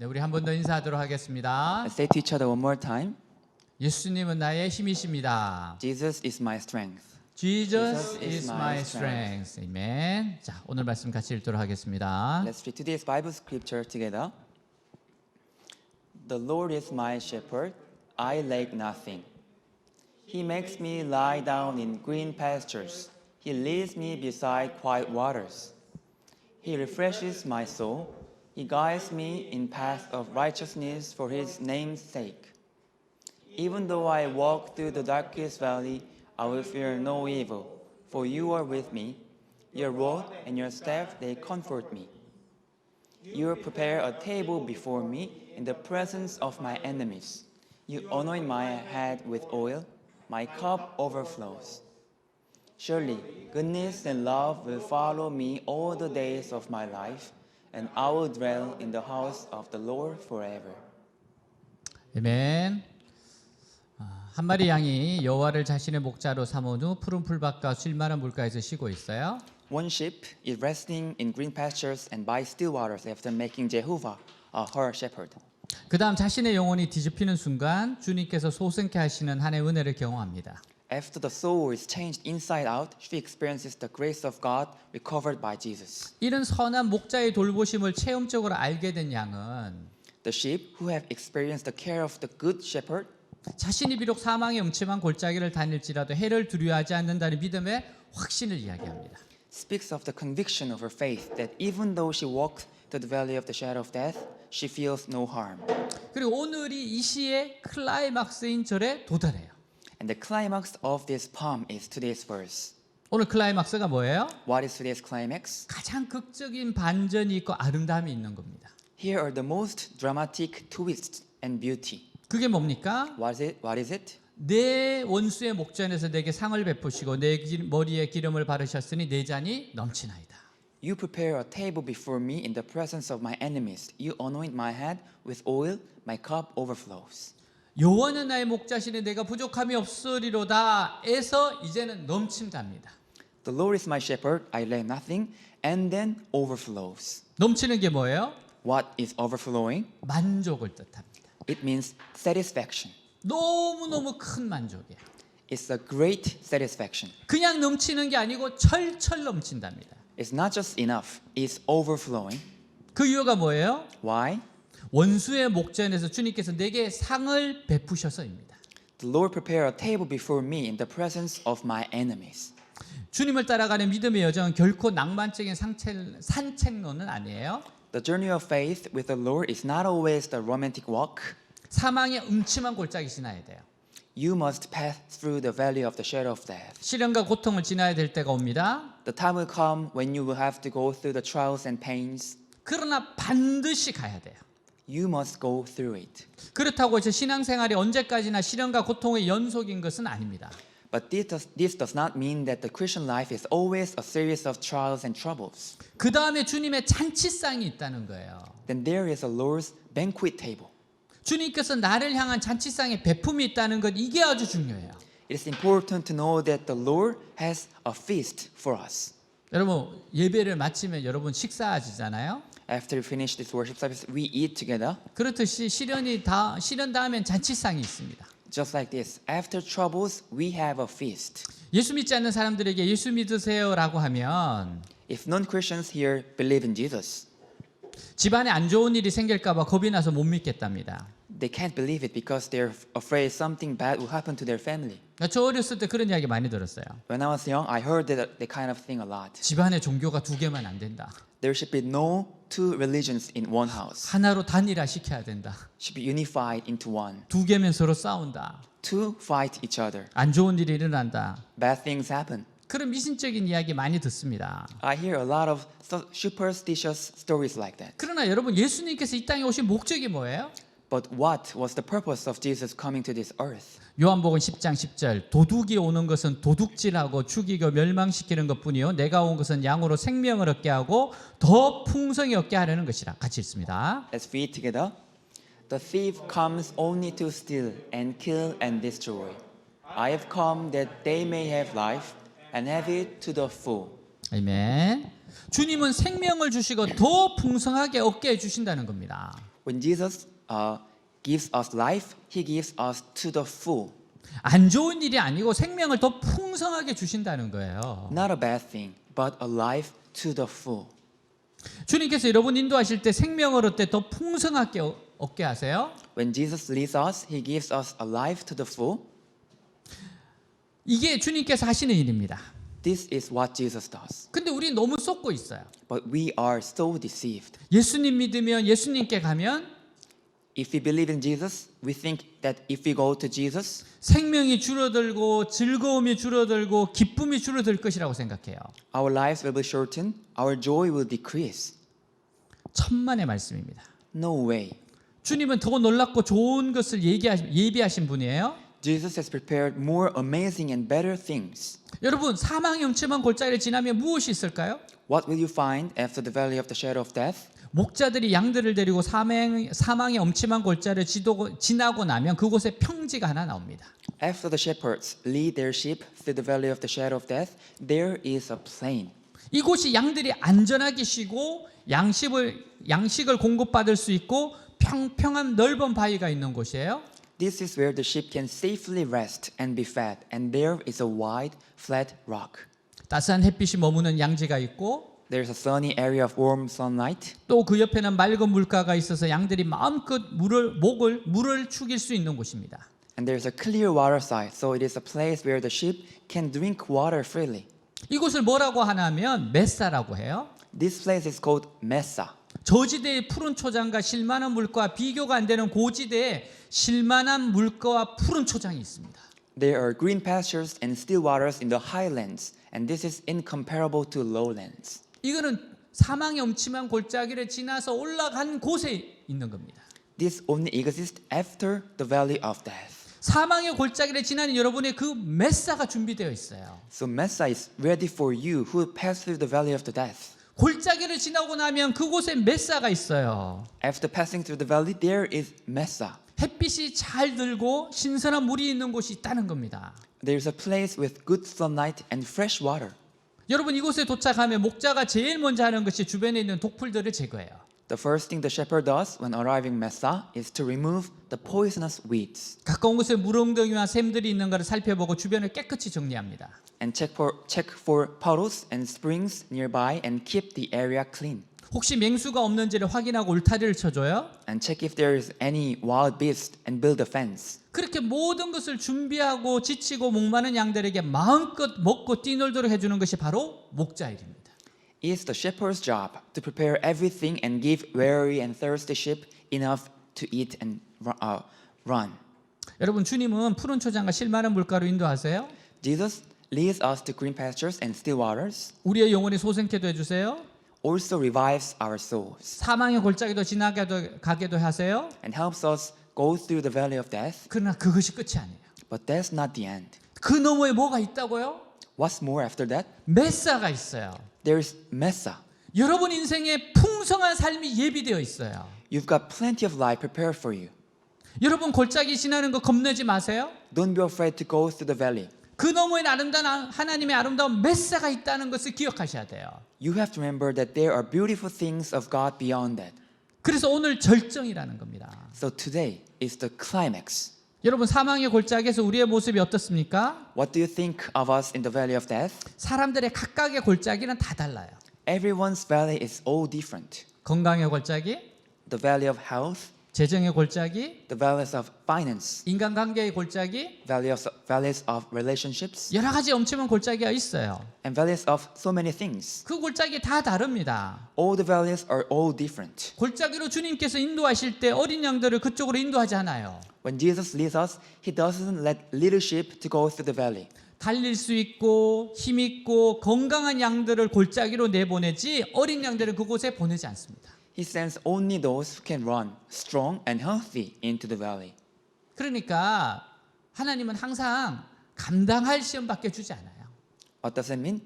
네, 우리 한 번 더 인사하도록 하겠습니다. Let's say to each other one more time. 예수님은 나의 힘이십니다. Jesus is my strength. Jesus is my strength. 아멘. 자, 오늘 말씀 같이 읽도록 하겠습니다. Let's read today's Bible scripture together. The Lord is my shepherd. I lack nothing. He makes me lie down in green pastures. He leads me beside quiet waters. He refreshes my soul. He guides me in paths of righteousness for His name's sake. Even though I walk through the darkest valley, I will fear no evil, for you are with me. Your rod and your staff, they comfort me. You prepare a table before me in the presence of my enemies. You anoint my head with oil. My cup overflows. Surely goodness and love will follow me all the days of my life, and I will dwell in the house of the Lord forever. 아멘. 한 마리 양이 여호와를 자신의 목자로 삼은 후 푸른 풀밭과 쉴만한 물가에서 쉬고 있어요. One sheep is resting in green pastures and by still waters after making Jehovah her shepherd. 그 다음 자신의 영혼이 뒤집히는 순간 주님께서 소생케 하시는 하나님의 은혜를 경험합니다. After the soul is changed inside out, she experiences the grace of God recovered by Jesus. 이런 선한 목자의 돌보심을 체험적으로 알게 된 양은 The sheep who have experienced the care of the good shepherd 자신이 비록 사망의 음침한 골짜기를 다닐지라도 해를 두려워하지 않는다는 믿음의 확신을 이야기합니다. speaks of the conviction of her faith that even though she walks through the valley of the shadow of death, she feels no harm. 그리고 오늘이 이 시의 클라이막스인 절에 도달해요. And the climax of this poem is today's verse. 오늘 클라이막스가 뭐예요? What is today's climax? 가장 극적인 반전이 있고 아름다움이 있는 겁니다. Here are the most dramatic twists and beauty. 그게 뭡니까? What is it? 내 원수의 목전에서 내게 상을 베푸시고 내 머리에 기름을 바르셨으니 내 잔이 넘치나이다. You prepare a table before me in the presence of my enemies. You anoint my head with oil. My cup overflows. 여호와는 나의 목자시니 내가 부족함이 없으리로다 에서 이제는 넘친답니다. The Lord is my shepherd. I lack nothing. And then overflows. 넘치는 게 뭐예요? What is overflowing? 만족을 뜻합니다. It means satisfaction. 너무너무 큰 만족이에요. It's a great satisfaction. 그냥 넘치는 게 아니고 철철 넘친답니다. It's not just enough. It's overflowing. 그 이유가 뭐예요? Why? 원수의 목전에서 주님께서 내게 상을 베푸셔서입니다. The Lord prepared a table before me in the presence of my enemies. 주님을 따라가는 믿음의 여정은 결코 낭만적인 산책로는 아니에요. The journey of faith with the Lord is not always the romantic walk. 사망의 음침한 골짜기 지나야 돼요. You must pass through the valley of the shadow of death. 시련과 고통을 지나야 될 때가 옵니다. The time will come when you will have to go through the trials and pains. 그러나 반드시 가야 돼요. You must go through it. 그렇다고 저 신앙생활이 언제까지나 시련과 고통의 연속인 것은 아닙니다. But this does not mean that the Christian life is always a series of trials and troubles. 그 다음에 주님의 잔치상이 있다는 거예요. Then there is a Lord's banquet table. 주님께서 나를 향한 잔치상의 베품이 있다는 것 이게 아주 중요해요. It is important to know that the Lord has a feast for us. 여러분 예배를 마치면 여러분 식사하시잖아요. After we finish this worship service, we eat together. 그렇듯이 시련 다음엔 잔치상이 있습니다. Just like this, after troubles, we have a feast. 예수 믿지 않는 사람들에게 예수 믿으세요라고 하면 If non-Christians here believe in Jesus, 집안에 안 좋은 일이 생길까 봐 겁이 나서 못 믿겠답니다. they can't believe it because they're afraid something bad will happen to their family. 저 어렸을 때 그런 이야기 많이 들었어요. When I was young, I heard that kind of thing a lot. 집안에 종교가 두 개만 안 된다. There should be no two religions in one house. 하나로 단일화 시켜야 된다. Should be unified into one. 두 개면 서로 싸운다. Two fight each other. 안 좋은 일이 일어난다. Bad things happen. 그런 미신적인 이야기 많이 듣습니다. I hear a lot of superstitious stories like that. 그러나 여러분 예수님께서 이 땅에 오신 목적이 뭐예요? But what was the purpose of Jesus coming to this earth? 요한복음 10장 10절 도둑이 오는 것은 도둑질하고 죽이고 멸망시키는 것뿐이요 내가 온 것은 양으로 생명을 얻게 하고 더 풍성히 얻게 하려는 것이라. 같이 읽습니다. Let's read together. The thief comes only to steal and kill and destroy. I have come that they may have life and have it to the full. 아멘. 주님은 생명을 주시고 더 풍성하게 얻게 해 주신다는 겁니다. When Jesus gives us life, he gives us to the full. 안 좋은 일이 아니고 생명을 더 풍성하게 주신다는 거예요. Not a bad thing, but a life to the full. 주님께서 여러분 인도하실 때 생명을 얻되 더 풍성하게 얻게 하세요. When Jesus leads us, he gives us a life to the full. 이게 주님께서 하시는 일입니다. This is what Jesus does. 근데 우리 너무 쏟고 있어요. But we are so deceived. 예수님 믿으면 예수님께 가면 If we believe in Jesus, we think that if we go to Jesus, 생명이 줄어들고 즐거움이 줄어들고 기쁨이 줄어들 것이라고 생각해요. our lives will be shortened, our joy will decrease. 천만의 말씀입니다. No way. 주님은 더 놀랍고 좋은 것을 예비하신 분이에요. Jesus has prepared more amazing and better things. 여러분 사망의 음침한 골짜기를 지나면 무엇이 있을까요? What will you find after the valley of the shadow of death? 목자들이 양들을 데리고 사망의 엄침한 골짜기를 지나고 나면 그곳에 평지가 하나 나옵니다. After the shepherds lead their sheep through the valley of the shadow of death, there is a plain. 이곳이 양들이 안전하게 쉬고 양식을 공급받을 수 있고 평평한 넓은 바위가 있는 곳이에요. This is where the sheep can safely rest and be fed, and there is a wide, flat rock. 따스한 햇빛이 머무는 양지가 있고 There is a sunny area of warm sunlight, 또 그 옆에는 맑은 물가가 있어서 양들이 마음껏 물을 축일 수 있는 곳입니다. and there is a clear water side, so it is a place where the sheep can drink water freely. 이곳을 뭐라고 하냐면 메사라고 해요. This place is called Messa. 저지대의 푸른 초장과 실만한 물과 비교가 안 되는 고지대에 실만한 물가와 푸른 초장이 있습니다. There are green pastures and still waters in the highlands, and this is incomparable to lowlands. 이거는 사망의 엄침한 골짜기를 지나서 올라간 곳에 있는 겁니다. This only exists after the valley of death. 사망의 골짜기를 지나는 여러분의 그 메사가 준비되어 있어요. So Messa is ready for you who pass through the valley of the death. 골짜기를 지나고 나면 그곳에 메사가 있어요. After passing through the valley, there is Messa. 햇빛이 잘 들고 신선한 물이 있는 곳이 있다는 겁니다. There is a place with good sunlight and fresh water. 여러분 이곳에 도착하면 목자가 제일 먼저 하는 것이 주변에 있는 독풀들을 제거해요. The first thing the shepherd does when arriving Messa is to remove the poisonous weeds 가까운 곳에 물웅덩이와 샘들이 있는가를 살펴보고 주변을 깨끗이 정리합니다. and check for puddles and springs nearby and keep the area clean. 혹시 맹수가 없는지를 확인하고 울타리를 쳐줘요. And check if there is any wild beast and build a fence. 그렇게 모든 것을 준비하고 지치고 목마른 양들에게 마음껏 먹고 뛰놀도록 해주는 것이 바로 목자 일입니다. It's the shepherd's job to prepare everything and give weary and thirsty sheep enough to eat and run. 여러분 주님은 푸른 초장과 실만한 물가로 인도하세요. Jesus leads us to green pastures and still waters, 우리의 영혼이 소생케도 해주세요. also revives our souls, 사망의 골짜기도 가게도 하세요. and helps us go through the valley of death. 그러나 그것이 끝이 아니에요. But that's not the end. 그 너머에 뭐가 있다고요? What's more after that? 메사가 있어요. There's Messa. 여러분 인생에 풍성한 삶이 예비되어 있어요. You've got plenty of life prepared for you. 여러분 골짜기 지나는 거 겁내지 마세요. Don't be afraid to go through the valley. 그 너머에 아름다운 하나님의 아름다운 메사가 있다는 것을 기억하셔야 돼요. You have to remember that there are beautiful things of God beyond that. 그래서 오늘 절정이라는 겁니다. So today is the climax. 여러분 사망의 골짜기에서 우리의 모습이 어떻습니까? What do you think of us in the valley of death? 사람들의 각각의 골짜기는 다 달라요. Everyone's valley is all different. 건강의 골짜기, The valley of health, 재정의 골짜기, the valleys of finance, 인간관계의 골짜기, valleys of relationships, 여러 가지 엄청난 골짜기가 있어요. and valleys of so many things. 그 골짜기 다 다릅니다. All the valleys are all different. 골짜기로 주님께서 인도하실 때 어린 양들을 그쪽으로 인도하지 않아요. When Jesus leads us, he doesn't let little sheep to go through the valley. 달릴 수 있고 힘 있고 건강한 양들을 골짜기로 내보내지 어린 양들을 그곳에 보내지 않습니다. He sends only those who can run strong and healthy into the valley. 그러니까 하나님은 항상 감당할 시험밖에 주지 않아요. What does that mean?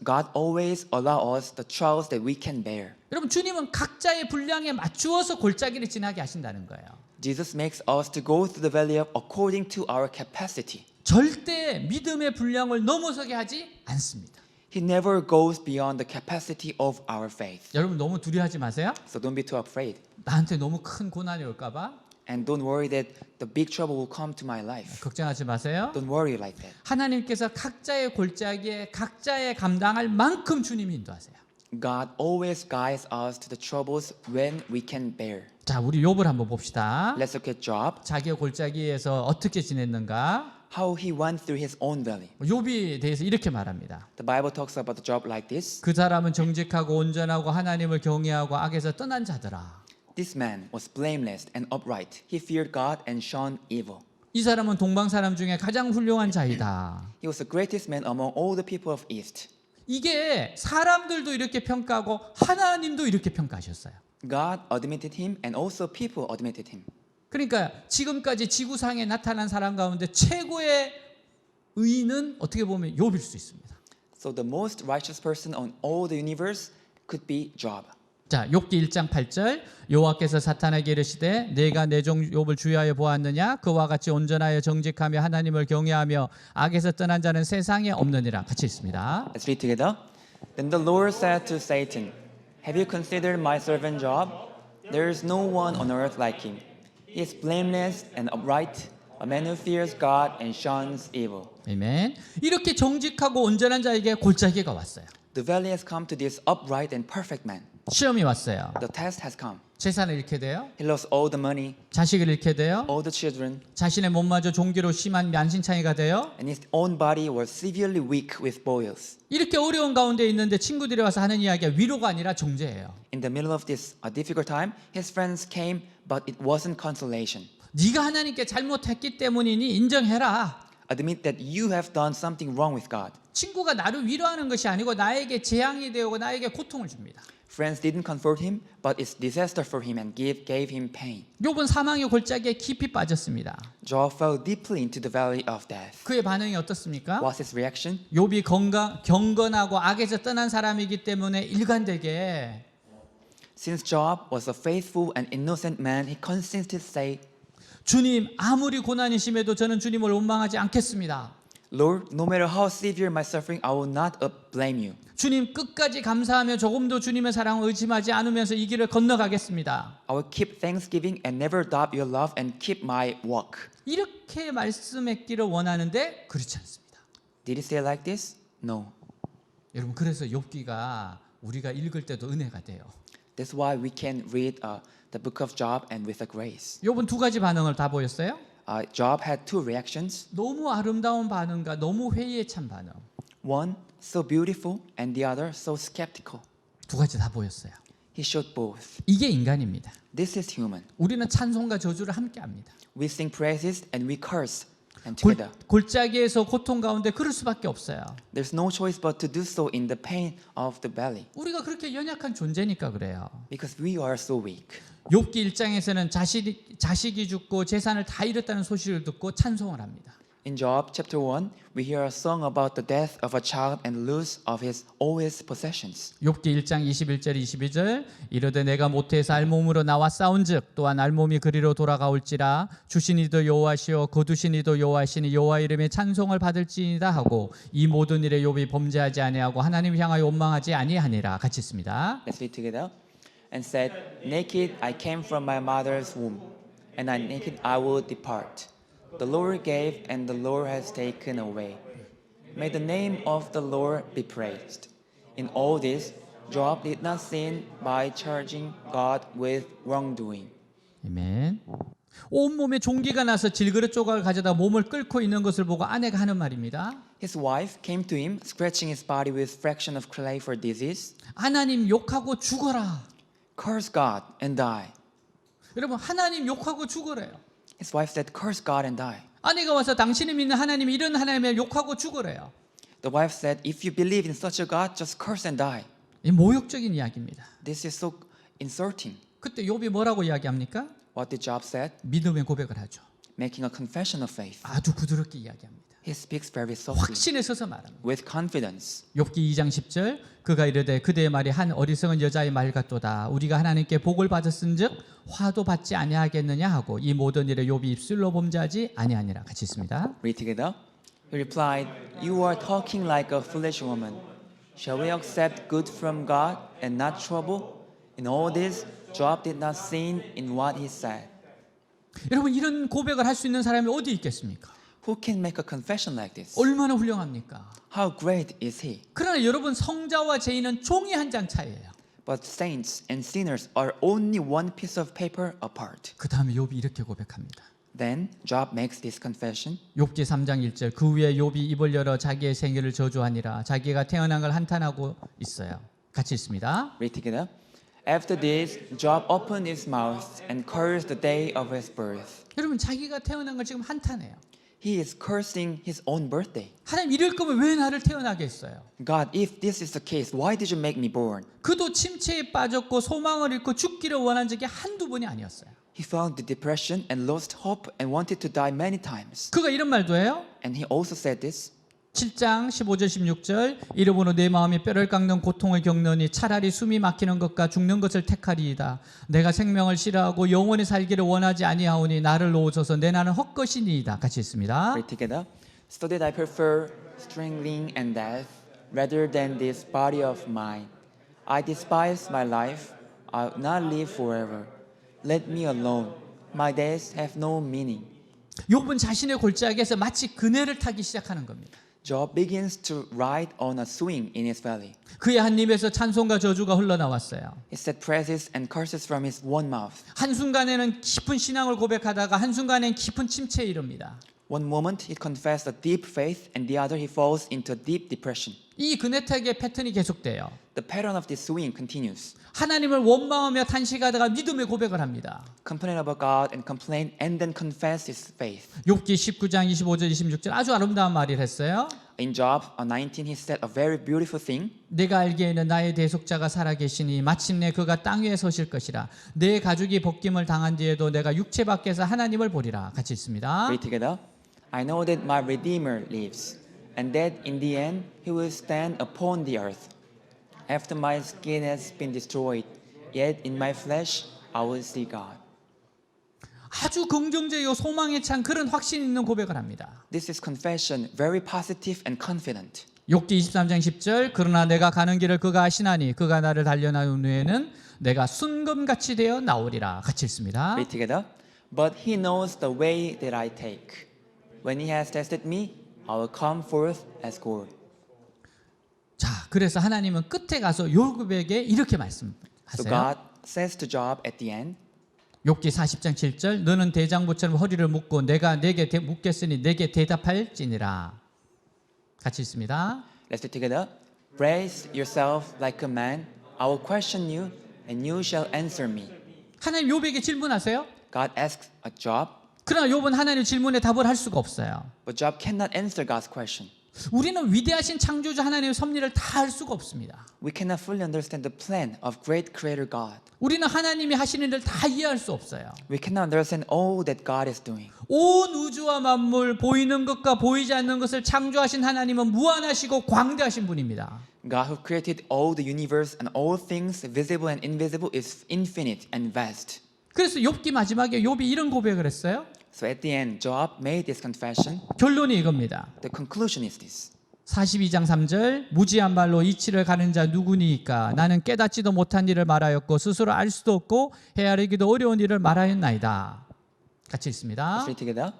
God always allows us the trials that we can bear. 여러분 주님은 각자의 분량에 맞추어서 골짜기를 지나게 하신다는 거예요. Jesus makes us to go through the valley according to our capacity. 절대 믿음의 분량을 넘어서게 하지 않습니다. He never goes beyond the capacity of our faith. 여러분 너무 두려워하지 마세요. So don't be too afraid. 나한테 너무 큰 고난이 올까 봐 And don't worry that the big trouble will come to my life. 걱정하지 마세요. Don't worry like that. 하나님께서 각자의 골짜기에 각자의 감당할 만큼 주님이 인도하세요. God always guides us to the troubles when we can bear. 자, 우리 욥을 한번 봅시다. Let's look at Job. 자기의 골짜기에서 어떻게 지냈는가? How he went through his own valley. 욥에 대해서 이렇게 말합니다. The Bible talks about the Job like this. 그 사람은 정직하고 온전하고 하나님을 경외하고 악에서 떠난 자더라. This man was blameless and upright. He feared God and shunned evil. 이 사람은 동방 사람 중에 가장 훌륭한 자이다. He was the greatest man among all the people of East. 이게 사람들도 이렇게 평가하고 하나님도 이렇게 평가하셨어요. God admitted him and also people admitted him. 그러니까 지금까지 지구상에 나타난 사람 가운데 최고의 의인은 어떻게 보면 욥일 수 있습니다. So the most righteous person on all the universe could be Job. 자, 욥기 1장 8절 여호와께서 사탄에게 이르시되 내가 내 종 욥을 주의하여 보았느냐 그와 같이 온전하여 정직하며 하나님을 경외하며 악에서 떠난 자는 세상에 없느니라. 같이 있습니다. Let's read together. Then the Lord said to Satan, Have you considered my servant Job? There is no one on earth like him. He is blameless and upright, a man who fears God and shuns evil. 아멘. 이렇게 정직하고 온전한 자에게 골짜기가 왔어요. The valley has come to this upright and perfect man. 시험이 왔어요. The test has come. 재산을 잃게 돼요. He lost all the money, 자식을 잃게 돼요. all the children, 자신의 몸마저 종기로 심한 만신창이가 돼요. and his own body was severely weak with boils. 이렇게 어려운 가운데 있는데 친구들이 와서 하는 이야기가 위로가 아니라 정죄예요. In the middle of this difficult time, his friends came, but it wasn't consolation. 네가 하나님께 잘못했기 때문이니 인정해라. Admit that you have done something wrong with God. 친구가 나를 위로하는 것이 아니고 나에게 재앙이 되고 나에게 고통을 줍니다. Friends didn't comfort him, but it's disaster for him and gave him pain. 욥은 사망의 골짜기에 깊이 빠졌습니다. Job fell deeply into the valley of death. 그의 반응이 어떻습니까? What's his reaction? 욥이 경건하고 악에서 떠난 사람이기 때문에 일관되게 Since Job was a faithful and innocent man, he consistently say, 주님 아무리 고난이 심해도 저는 주님을 원망하지 않겠습니다. Lord, no matter how severe my suffering, I will not blame you. 주님 끝까지 감사하며 조금도 주님의 사랑을 의심하지 않으면서 이 길을 건너가겠습니다. I will keep thanksgiving and never doubt your love and keep my walk. 이렇게 말씀했기를 원하는데 그렇지 않습니다. Did he say like this? No. 여러분 그래서 욥기가 우리가 읽을 때도 은혜가 돼요. That's why we can read the book of Job and with a grace. 욥은 두 가지 반응을 다 보였어요. Job had two reactions. 너무 아름다운 반응과 너무 회의에 찬 반응. One, so beautiful, and the other, so skeptical. 두 가지 다 보였어요. He showed both. 이게 인간입니다. This is human. 우리는 찬송과 저주를 함께 합니다. We sing praises and we curse and together. 골짜기에서 고통 가운데 그럴 수밖에 없어요. There's no choice but to do so in the pain of the valley. 우리가 그렇게 연약한 존재니까 그래요. Because we are so weak. 욥기 1장에서는 자식이 죽고 재산을 다 잃었다는 소식을 듣고 찬송을 합니다. In Job chapter 1, we hear a song about the death of a child and loss of all his possessions. 욥기 1장 21절 22절 이르되 내가 모태에서 알몸으로 나와 싸운즉 또한 알몸이 그리로 돌아가올지라 주신 이도 여호와시요 거두신 이도 여호와시니 여호와 이름의 찬송을 받을지이다 하고 이 모든 일에 욥이 범죄하지 아니하고 하나님을 향하여 원망하지 아니하니라. 같이 있습니다. Let's read together. And said, Naked I came from my mother's womb, and naked I will depart. The Lord gave, and the Lord has taken away. May the name of the Lord be praised. In all this, Job did not sin by charging God with wrongdoing. 아멘. 온몸에 종기가 나서 질그릇 조각을 가져다 몸을 끓고 있는 것을 보고 아내가 하는 말입니다. His wife came to him, scratching his body with fraction of clay for disease. 하나님 욕하고 죽어라. Curse God and die. 여러분 하나님 욕하고 죽어래요. His wife said, Curse God and die. 아내가 와서 당신이 믿는 하나님 이런 하나님을 욕하고 죽어래요. The wife said, If you believe in such a God, just curse and die. 이 모욕적인 이야기입니다. This is so insulting. 그때 욥이 뭐라고 이야기합니까? What did Job say? 믿음의 고백을 하죠. Making a confession of faith. 아주 부드럽게 이야기합니다. He speaks very softly, 확신에 서서 말합니다. with confidence. 욥기 2장 10절 그가 이르되 그대의 말이 한 어리석은 여자의 말 같도다. 우리가 하나님께 복을 받았은즉 화도 받지 아니하겠느냐 하고 이 모든 일에 욥이 입술로 범죄하지 아니하니라. 같이 있습니다. Read together. He replied, You are talking like a foolish woman. Shall we accept good from God and not trouble? In all this, Job did not sin in what he said. 여러분 이런 고백을 할 수 있는 사람이 어디 있겠습니까? Who can make a confession like this? 얼마나 훌륭합니까? How great is he? 그러나 여러분 성자와 죄인은 종이 한 장 차이예요. But saints and sinners are only one piece of paper apart. 그 다음에 욥이 이렇게 고백합니다. Then Job makes this confession. 욥기 3장 1절 그 후에 욥이 입을 열어 자기의 생애를 저주하니라 자기가 태어난 걸 한탄하고 있어요. 같이 읽습니다. Read together. After this, Job opened his mouth and cursed the day of his birth. 여러분 자기가 태어난 걸 지금 한탄해요. He is cursing his own birthday. 하나님 이럴 거면 왜 나를 태어나게 했어요? God, if this is the case, why did you make me born? 그도 침체에 빠졌고 소망을 잃고 죽기를 원한 적이 한두 번이 아니었어요. He fell into depression and lost hope and wanted to die many times. 그가 이런 말도 해요. And he also said this. 7장 15절 16절 이러므로 내 마음이 뼈를 깎는 고통을 겪느니 차라리 숨이 막히는 것과 죽는 것을 택하리이다. 내가 생명을 싫어하고 영원히 살기를 원하지 아니하오니 나를 놓으소서 내 나는 헛것이니이다. 같이 있습니다. Read together. So did I prefer strangling and death rather than this body of mine. I despise my life. I will not live forever. Let me alone. My days have no meaning. 욥은 자신의 골짜기에서 마치 그네를 타기 시작하는 겁니다. Job begins to ride on a swing in his valley. 그의 한 입에서 찬송과 저주가 흘러나왔어요. He said praises and curses from his one mouth. 한순간에는 깊은 신앙을 고백하다가 한순간엔 깊은 침체에 이릅니다. One moment he confessed a deep faith, and the other he falls into deep depression. 이 그네타기의 패턴이 계속돼요. The pattern of this swing continues. 하나님을 원망하며 탄식하다가 믿음의 고백을 합니다. Complain about God and complain and then confess his faith. 욥기 19장 25절 26절 아주 아름다운 말을 했어요. In Job 19 he said a very beautiful thing. 내가 알기에는 나의 대속자가 살아계시니 마침내 그가 땅 위에 서실 것이라. 내 가죽이 벗김을 당한 뒤에도 내가 육체 밖에서 하나님을 보리라. 같이 있습니다. Read together. I know that my Redeemer lives, and that in the end he will stand upon the earth. After my skin has been destroyed, yet in my flesh I will see God. 아주 긍정적이고 소망에 찬 그런 확신 있는 고백을 합니다. This is confession, very positive and confident. 욥기 23장 10절 그러나 내가 가는 길을 그가 아시나니 그가 나를 단련한 후에는 내가 순금같이 되어 나오리라. 같이 읽습니다. Read together. But he knows the way that I take. When he has tested me, I will come forth as gold. 자, 그래서 하나님은 끝에 가서 욥에게 이렇게 So 말씀하세요. God says to Job at the end, 욥기 40장 7절 너는 대장부처럼 허리를 묶고 내가 내게 묻겠으니 내게 대답할지니라. 같이 있습니다. let's read together. Brace yourself like a man. I will question you, and you shall answer me. 하나님 욥에게 질문하세요. God asks a Job, 그러나 욥은 하나님 질문에 답을 할 수가 없어요. but Job cannot answer God's question. 우리는 위대하신 창조주 하나님의 섭리를 다 알 수가 없습니다. We cannot fully understand the plan of great Creator God. 우리는 하나님이 하시는 일을 다 이해할 수 없어요. We cannot understand all that God is doing. 온 우주와 만물 보이는 것과 보이지 않는 것을 창조하신 하나님은 무한하시고 광대하신 분입니다. God who created all the universe and all things visible and invisible is infinite and vast. 그래서 욥기 마지막에 욥이 이런 고백을 했어요. So at the end, Job made this confession. 결론이 이겁니다. The conclusion is this. 42장 3절 무지한 말로 이치를 가는 자 누구니이까 나는 깨닫지도 못한 일을 말하였고 스스로 알 수도 없고 헤아리기도 어려운 일을 말하였나이다. 같이 읽습니다. Let's read together.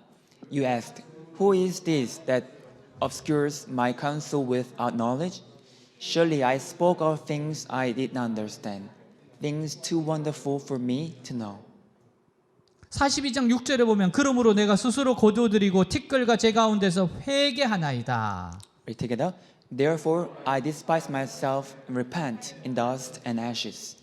You asked, who is this that obscures my counsel without knowledge? Surely I spoke of things I did not understand, things too wonderful for me to know. 42장 6절에 보면 그러므로 내가 스스로 거두어드리고 티끌과 제 가운데서 회개하나이다. Read together. Therefore I despise myself and repent in dust and ashes.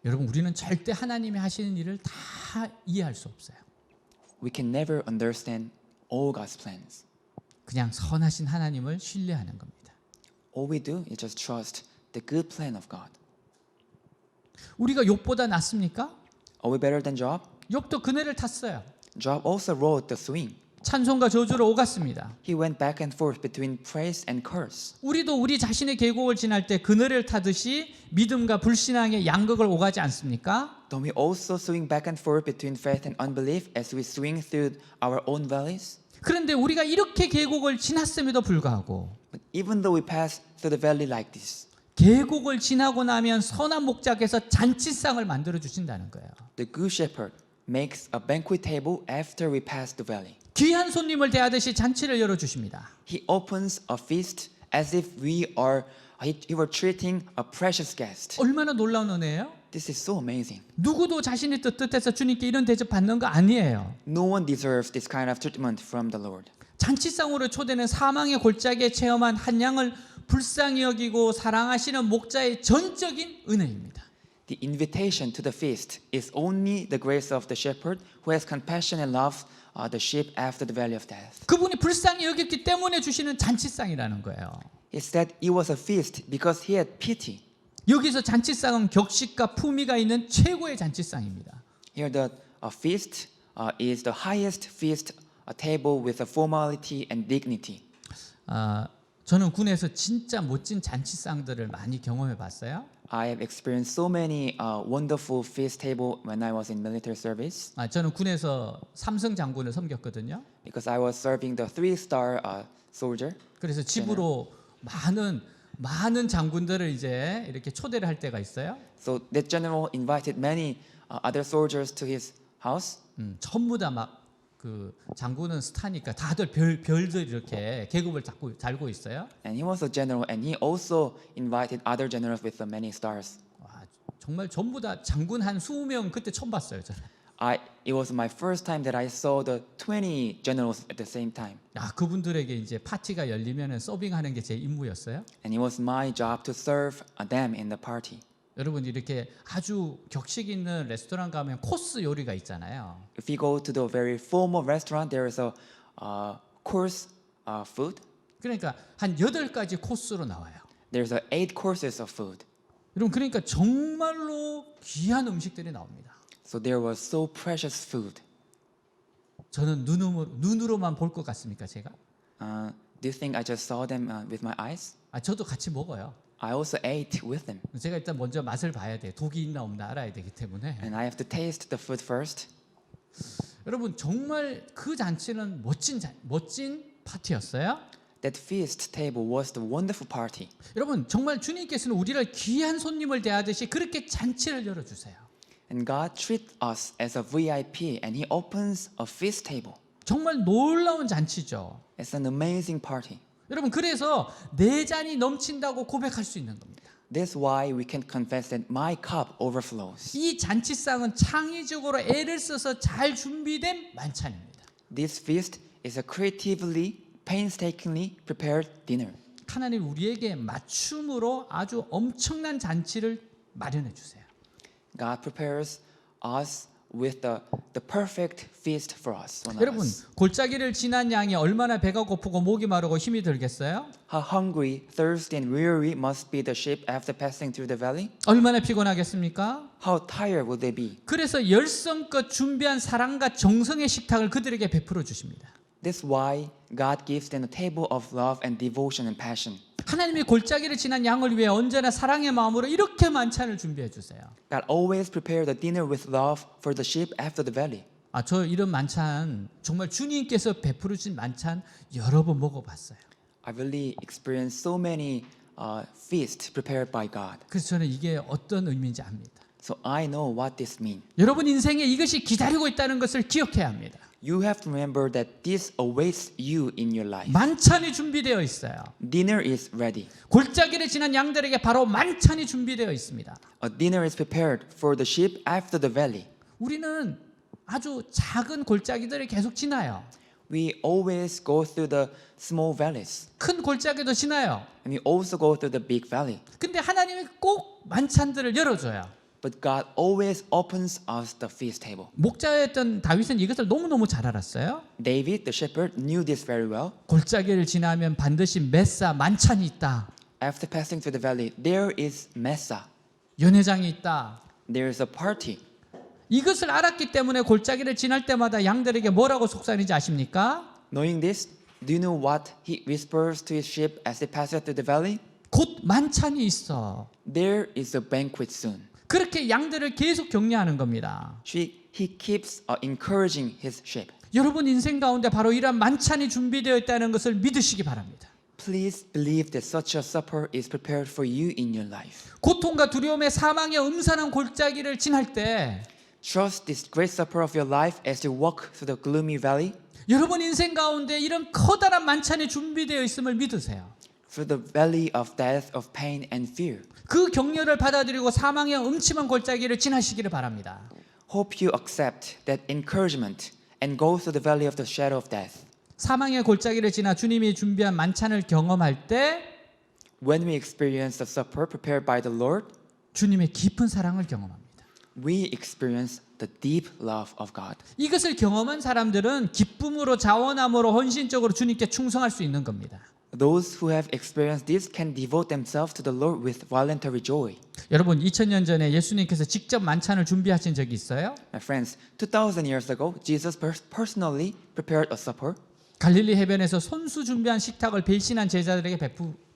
여러분 우리는 절대 하나님이 하시는 일을 다 이해할 수 없어요. We can never understand all God's plans. 그냥 선하신 하나님을 신뢰하는 겁니다. All we do is just trust the good plan of God. 우리가 욥보다 낫습니까? Are we better than Job? 욥도 그네를 탔어요. Job also rode the swing. 찬송과 저주로 오갔습니다. He went back and forth between praise and curse. 우리도 우리 자신의 계곡을 지날 때 그네를 타듯이 믿음과 불신앙의 양극을 오가지 않습니까? Don't we also swing back and forth between faith and unbelief as we swing through our own valleys? 그런데 우리가 이렇게 계곡을 지났음에도 불구하고 But even though we pass through the valley like this, 계곡을 지나고 나면 선한 목자께서 잔치상을 만들어 주신다는 거예요. the good shepherd makes a banquet table after we pass the valley. 귀한 손님을 대하듯이 잔치를 열어 주십니다. He opens a feast as if he were treating a precious guest. 얼마나 놀라운 은혜예요? This is so amazing. 누구도 자신이 뜻해서 주님께 이런 대접 받는 거 아니에요. No one deserves this kind of treatment from the Lord. 잔치상으로 초대는 사망의 골짜기에 체험한 한 양을 불쌍히 여기고 사랑하시는 목자의 전적인 은혜입니다. The invitation to the feast is only the grace of the shepherd who has compassion and loves the sheep after the valley of death. 그분이 불쌍히 여겼기 때문에 주시는 잔치상이라는 거예요. He said it was a feast because he had pity. 여기서 잔치상은 격식과 품위가 있는 최고의 잔치상입니다. Here the feast is the highest feast table with a formality and dignity. 저는 군에서 진짜 멋진 잔치상들을 많이 경험해 봤어요. I have experienced so many wonderful feast table when I was in military service 저는 군에서 삼성 장군을 섬겼거든요. because I was serving the 3-star soldier. 그래서 집으로 많은 장군들을 이제 이렇게 초대를 할 때가 있어요. So that general invited many other soldiers to his house. 전부 다 막 그 장군은 스타니까 다들 별들 이렇게 계급을 달고 있어요. And he was a general, and he also invited other generals with many stars. 와, 정말 전부 다 장군 한 20명 그때 처음 봤어요, 저는. It was my first time that I saw the 20 generals at the same time. 그분들에게 이제 파티가 열리면은 서빙하는 게 제 임무였어요. And it was my job to serve them in the party. 여러분 이렇게 아주 격식 있는 레스토랑 가면 코스 요리가 있잖아요. If you go to the very formal restaurant, there is a course food. 그러니까 한 8가지 코스로 나와요. There's 8 courses of food. 여러분 그러니까 정말로 귀한 음식들이 나옵니다. So there was so precious food. 저는 눈으로만 볼 것 같습니까, 제가? Do you think I just saw them with my eyes? 저도 같이 먹어요. I also ate with them. 제가 일단 먼저 맛을 봐야 돼요. 독이 있나 없나 알아야 되기 때문에. And I have to taste the food first. 여러분 정말 그 잔치는 멋진 파티였어요. That feast table was the wonderful party. 여러분 정말 주님께서는 우리를 귀한 손님을 대하듯이 그렇게 잔치를 열어주세요. And God treats us as a VIP, and He opens a feast table. 정말 놀라운 잔치죠. It's an amazing party. 여러분 그래서 내 잔이 넘친다고 고백할 수 있는 겁니다. That's why we can confess that my cup overflows. 이 잔치상은 창의적으로 애를 써서 잘 준비된 만찬입니다. This feast is a creatively, painstakingly prepared dinner. 하나님 우리에게 맞춤으로 아주 엄청난 잔치를 마련해 주세요. God prepares us with the perfect feast for us. 여러분 골짜기를 지난 양이 얼마나 배가 고프고 목이 마르고 힘이 들겠어요? How hungry, thirsty, and weary must be the sheep after passing through the valley? 얼마나 피곤하겠습니까? How tired will they be? 그래서 열성껏 준비한 사랑과 정성의 식탁을 그들에게 베풀어 주십니다. That's why God gives them a table of love and devotion and passion. 하나님이 골짜기를 지난 양을 위해 언제나 사랑의 마음으로 이렇게 만찬을 준비해 주세요. God always prepared the dinner with love for the sheep after the valley. 저 이런 만찬 정말 주님께서 베풀어 주신 만찬 여러 번 먹어봤어요. I really experienced so many feasts prepared by God. 그래서 저는 이게 어떤 의미인지 압니다. So I know what this means. 여러분 인생에 이것이 기다리고 있다는 것을 기억해야 합니다. You have to remember that this awaits you in your life. 만찬이 준비되어 있어요. Dinner is ready. 골짜기를 지난 양들에게 바로 만찬이 준비되어 있습니다. A dinner is prepared for the sheep after the valley. 우리는 아주 작은 골짜기들을 계속 지나요. We always go through the small valleys. 큰 골짜기도 지나요. And we also go through the big valley. 근데 하나님이 꼭 만찬들을 열어줘요. But God always opens us the feast table. 목자였던 다윗은 이것을 너무너무 잘 알았어요. David, the shepherd, knew this very well. 골짜기를 지나면 반드시 메사 만찬이 있다. After passing through the valley, there is messa. 연회장이 있다. There is a party. 이것을 알았기 때문에 골짜기를 지날 때마다 양들에게 뭐라고 속삭이는지 아십니까? Knowing this, do you know what he whispers to his sheep as they pass through the valley? 곧 만찬이 있어. There is a banquet soon. 그렇게 양들을 계속 격려하는 겁니다. He keeps encouraging his sheep. 여러분 인생 가운데 바로 이러한 만찬이 준비되어 있다는 것을 믿으시기 바랍니다. Please believe that such a supper is prepared for you in your life. 고통과 두려움의 사망의 음산한 골짜기를 지날 때 Trust this great supper of your life as you walk through the gloomy valley. 여러분 인생 가운데 이런 커다란 만찬이 준비되어 있음을 믿으세요. Through the valley of death, of pain and fear. 그 격려를 받아들이고 사망의 음침한 골짜기를 지나시기를 바랍니다. Hope you accept that encouragement and go through the valley of the shadow of death. 사망의 골짜기를 지나 주님이 준비한 만찬을 경험할 때 When we experience the supper prepared by the Lord, 주님의 깊은 사랑을 경험합니다. we experience the deep love of God. 이것을 경험한 사람들은 기쁨으로 자원함으로 헌신적으로 주님께 충성할 수 있는 겁니다. Those who have experienced this can devote themselves to the Lord with voluntary joy. 여러분 2000년 전에 예수님께서 직접 만찬을 준비하신 적이 있어요? My friends, 2,000 years ago, Jesus personally prepared a supper. 갈릴리 해변에서 손수 준비한 식탁을 배신한 제자들에게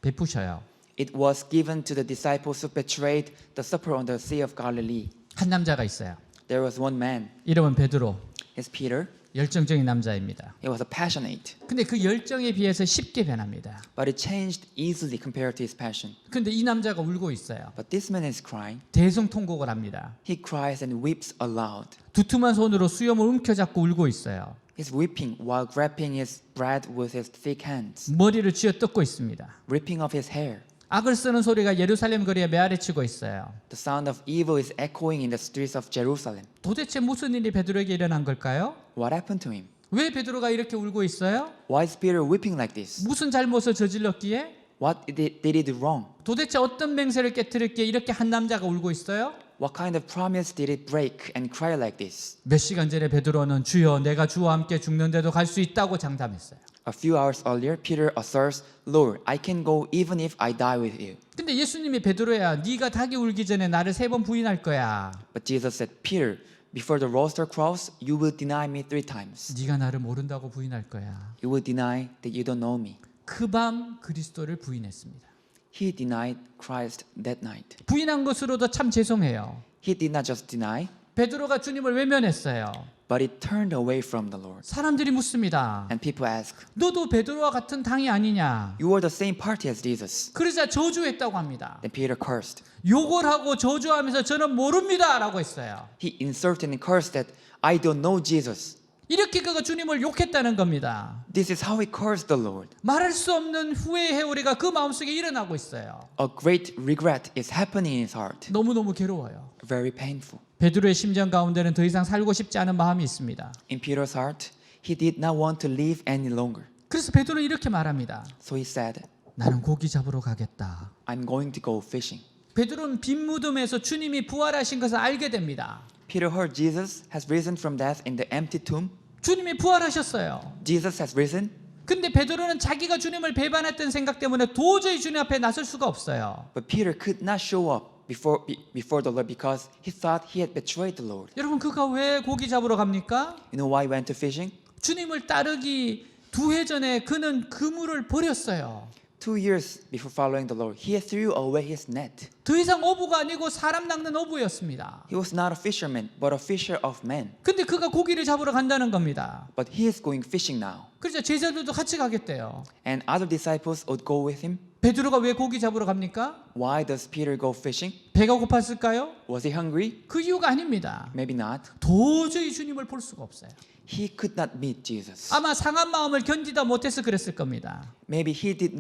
베푸셔요. It was given to the disciples who betrayed the supper on the Sea of Galilee. 한 남자가 있어요. There was one man, 이름은 베드로. his Peter. 열정적인 남자입니다. He was passionate, 근데 그 열정에 비해서 쉽게 변합니다. but it changed easily compared to his passion. 근데 이 남자가 울고 있어요. But this man is crying. 대성통곡을 합니다. He cries and weeps aloud. 두툼한 손으로 수염을 움켜잡고 울고 있어요. He's weeping while grabbing his bread with his thick hands, 머리를 쥐어뜯고 있습니다. ripping off his hair. 악을 쓰는 소리가 예루살렘 거리에 메아리치고 있어요. The sound of evil is echoing in the streets of Jerusalem. 도대체 무슨 일이 베드로에게 일어난 걸까요? What happened to him? 왜 베드로가 이렇게 울고 있어요? Why is Peter weeping like this? 무슨 잘못을 저질렀기에? What did he do wrong? 도대체 어떤 맹세를 깨뜨렸기에 이렇게 한 남자가 울고 있어요? What kind of promise did he break and cry like this? 몇 시간 전에 베드로는 주여 내가 주와 함께 죽는데도 갈 수 있다고 장담했어요. A few hours earlier, Peter asserts, Lord, I can go even if I die with you. 근데 예수님이 베드로야 네가 닭이 울기 전에 나를 3번 부인할 거야. But Jesus said, Peter, before the rooster crows, you will deny me 3 times. 네가 나를 모른다고 부인할 거야. You will deny that you don't know me. 그 밤 그리스도를 부인했습니다. He denied Christ that night. 부인한 것으로도 참 죄송해요. He did not just deny, 베드로가 주님을 외면했어요. but he turned away from the Lord. 사람들이 묻습니다. And people ask, 너도 베드로와 같은 당이 아니냐? you are the same party as Jesus. 그러자 저주했다고 합니다. Then Peter cursed. 욕을 하고 저주하면서 저는 모릅니다 라고 했어요. He insulted and cursed that I don't know Jesus. 이렇게 그가 주님을 욕했다는 겁니다. This is how he cursed the Lord. 말할 수 없는 후회의 해오리가 그 마음속에 일어나고 있어요. A great regret is happening in his heart. 너무너무 괴로워요. Very painful. 베드로의 심정 가운데는 더 이상 살고 싶지 않은 마음이 있습니다. In Peter's heart, he did not want to live any longer. 그래서 베드로는 이렇게 말합니다. So he said, 나는 고기 잡으러 가겠다. I'm going to go fishing. 베드로는 빈 무덤에서 주님이 부활하신 것을 알게 됩니다. Peter heard Jesus has risen from death in the empty tomb. 주님이 부활하셨어요. Jesus has risen. 근데 베드로는 자기가 주님을 배반했던 생각 때문에 도저히 주님 앞에 나설 수가 없어요. But Peter could not show up before the Lord because he thought he had betrayed the Lord. 여러분 그가 왜 고기 잡으러 갑니까? You know why he went to fishing? 주님을 따르기 2해 전에 그는 그물을 버렸어요. 2 years before following the Lord, he threw away his net. 더 이상 어부가 아니고 사람 낚는 어부였습니다. He was not a fisherman, but a fisher of men. 근데 그가 고기를 잡으러 간다는 겁니다. But he is going fishing now. 그래서 제자들도 같이 가겠대요. And other disciples would go with him. 베드로가 왜 고기 잡으러 갑니까? Why does Peter go fishing? 배가 고팠을까요? Was he hungry? 그 이유가 아닙니다. Maybe not. 도저히 주님을 볼 수가 없어요. He could not meet Jesus. 아마 상한 마음을 견디다 못해서 그랬을 겁니다. Maybe he did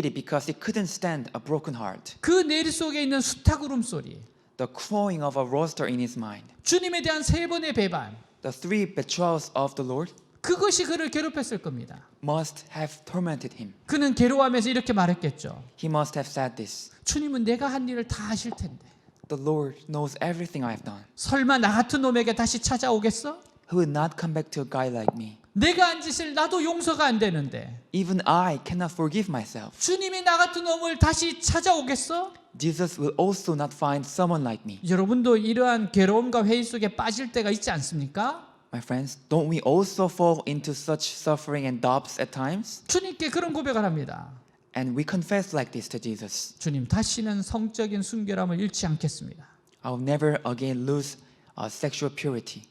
it because he couldn't stand a broken heart. 그 내리 속에 있는 수탉 울음소리, The crowing of a rooster in his mind. 주님에 대한 3번의 배반, The 3 betrayals of the Lord 그것이 그를 괴롭혔을 겁니다. must have tormented him. 그는 괴로워하면서 이렇게 말했겠죠. He must have said this. 주님은 내가 한 일을 다 아실 텐데 The Lord knows everything I've done. 설마 나 같은 놈에게 다시 찾아오겠어? He will not come back to a guy like me. 내가 한 짓을 나도 용서가 안 되는데 Even I cannot forgive myself. 주님이 나 같은 놈을 다시 찾아오겠어? Jesus will also not find someone like me. 여러분도 이러한 괴로움과 회의 속에 빠질 때가 있지 않습니까? My friends, don't we also fall into such suffering and doubts at times? 주님께 그런 고백을 합니다. And we confess like this to Jesus. 주님, 다시는 성적인 순결함을 잃지 않겠습니다. I'll never again lose sexual purity.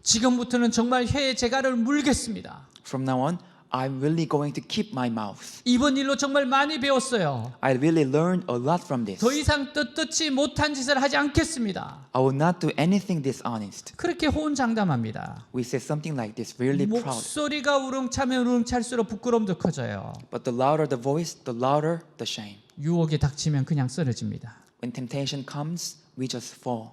지금부터는 정말 혀에 재갈을 물겠습니다. From now on, I'm really going to keep my mouth. 이번 일로 정말 많이 배웠어요. I really learned a lot from this. 더 이상 떳떳지 못한 짓을 하지 않겠습니다. I will not do anything dishonest. 그렇게 호언장담합니다. We say something like this really proud. 목소리가 우렁차면 우렁찰수록 부끄러움도 커져요. But the louder the voice, the louder the shame. 유혹이 닥치면 그냥 쓰러집니다. When temptation comes, we just fall.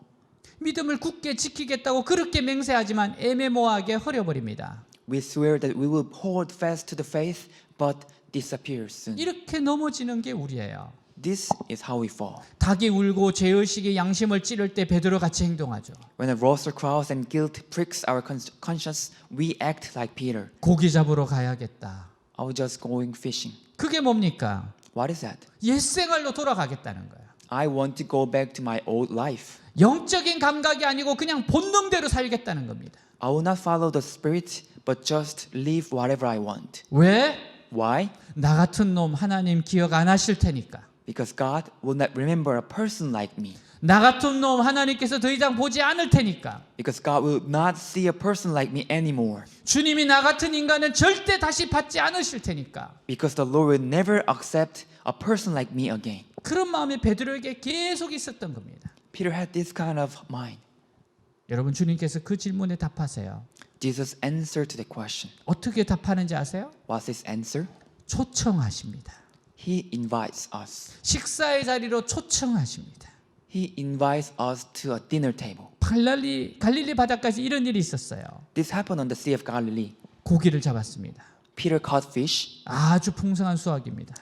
믿음을 굳게 지키겠다고 그렇게 맹세하지만 애매모호하게 흐려버립니다. We swear that we will hold fast to the faith, but disappear soon. 이렇게 넘어지는 게 우리예요. This is how we fall. 닭이 울고 죄의식이 양심을 찌를 때 베드로 같이 행동하죠. When a rooster crows and guilt pricks our conscience, we act like Peter. 고기 잡으러 가야겠다. I was just going fishing. 그게 뭡니까? What is that? 옛생활로 돌아가겠다는 거예요. I want to go back to my old life. 영적인 감각이 아니고 그냥 본능대로 살겠다는 겁니다. I will not follow the spirit, but just live whatever I want. 왜? Why? 나 같은 놈 하나님 기억 안 하실 테니까. Because God will not remember a person like me. 나 같은 놈 하나님께서 더 이상 보지 않을 테니까. Because God will not see a person like me anymore. 주님이 나 같은 인간은 절대 다시 받지 않으실 테니까. Because the Lord will never accept a person like me again. 그런 마음이 베드로에게 계속 있었던 겁니다. Peter had this kind of mind. 여러분 주님께서 그 질문에 답하세요. Jesus answered to the question. 어떻게 답하는지 아세요? What's his answer? 초청하십니다. He invites us. 식사의 자리로 초청하십니다. He invites us to a dinner table. 갈릴리 바닷가에서 이런 일이 있었어요. This happened on the Sea of Galilee. 고기를 잡았습니다. Peter caught fish. 아주 풍성한 수확입니다.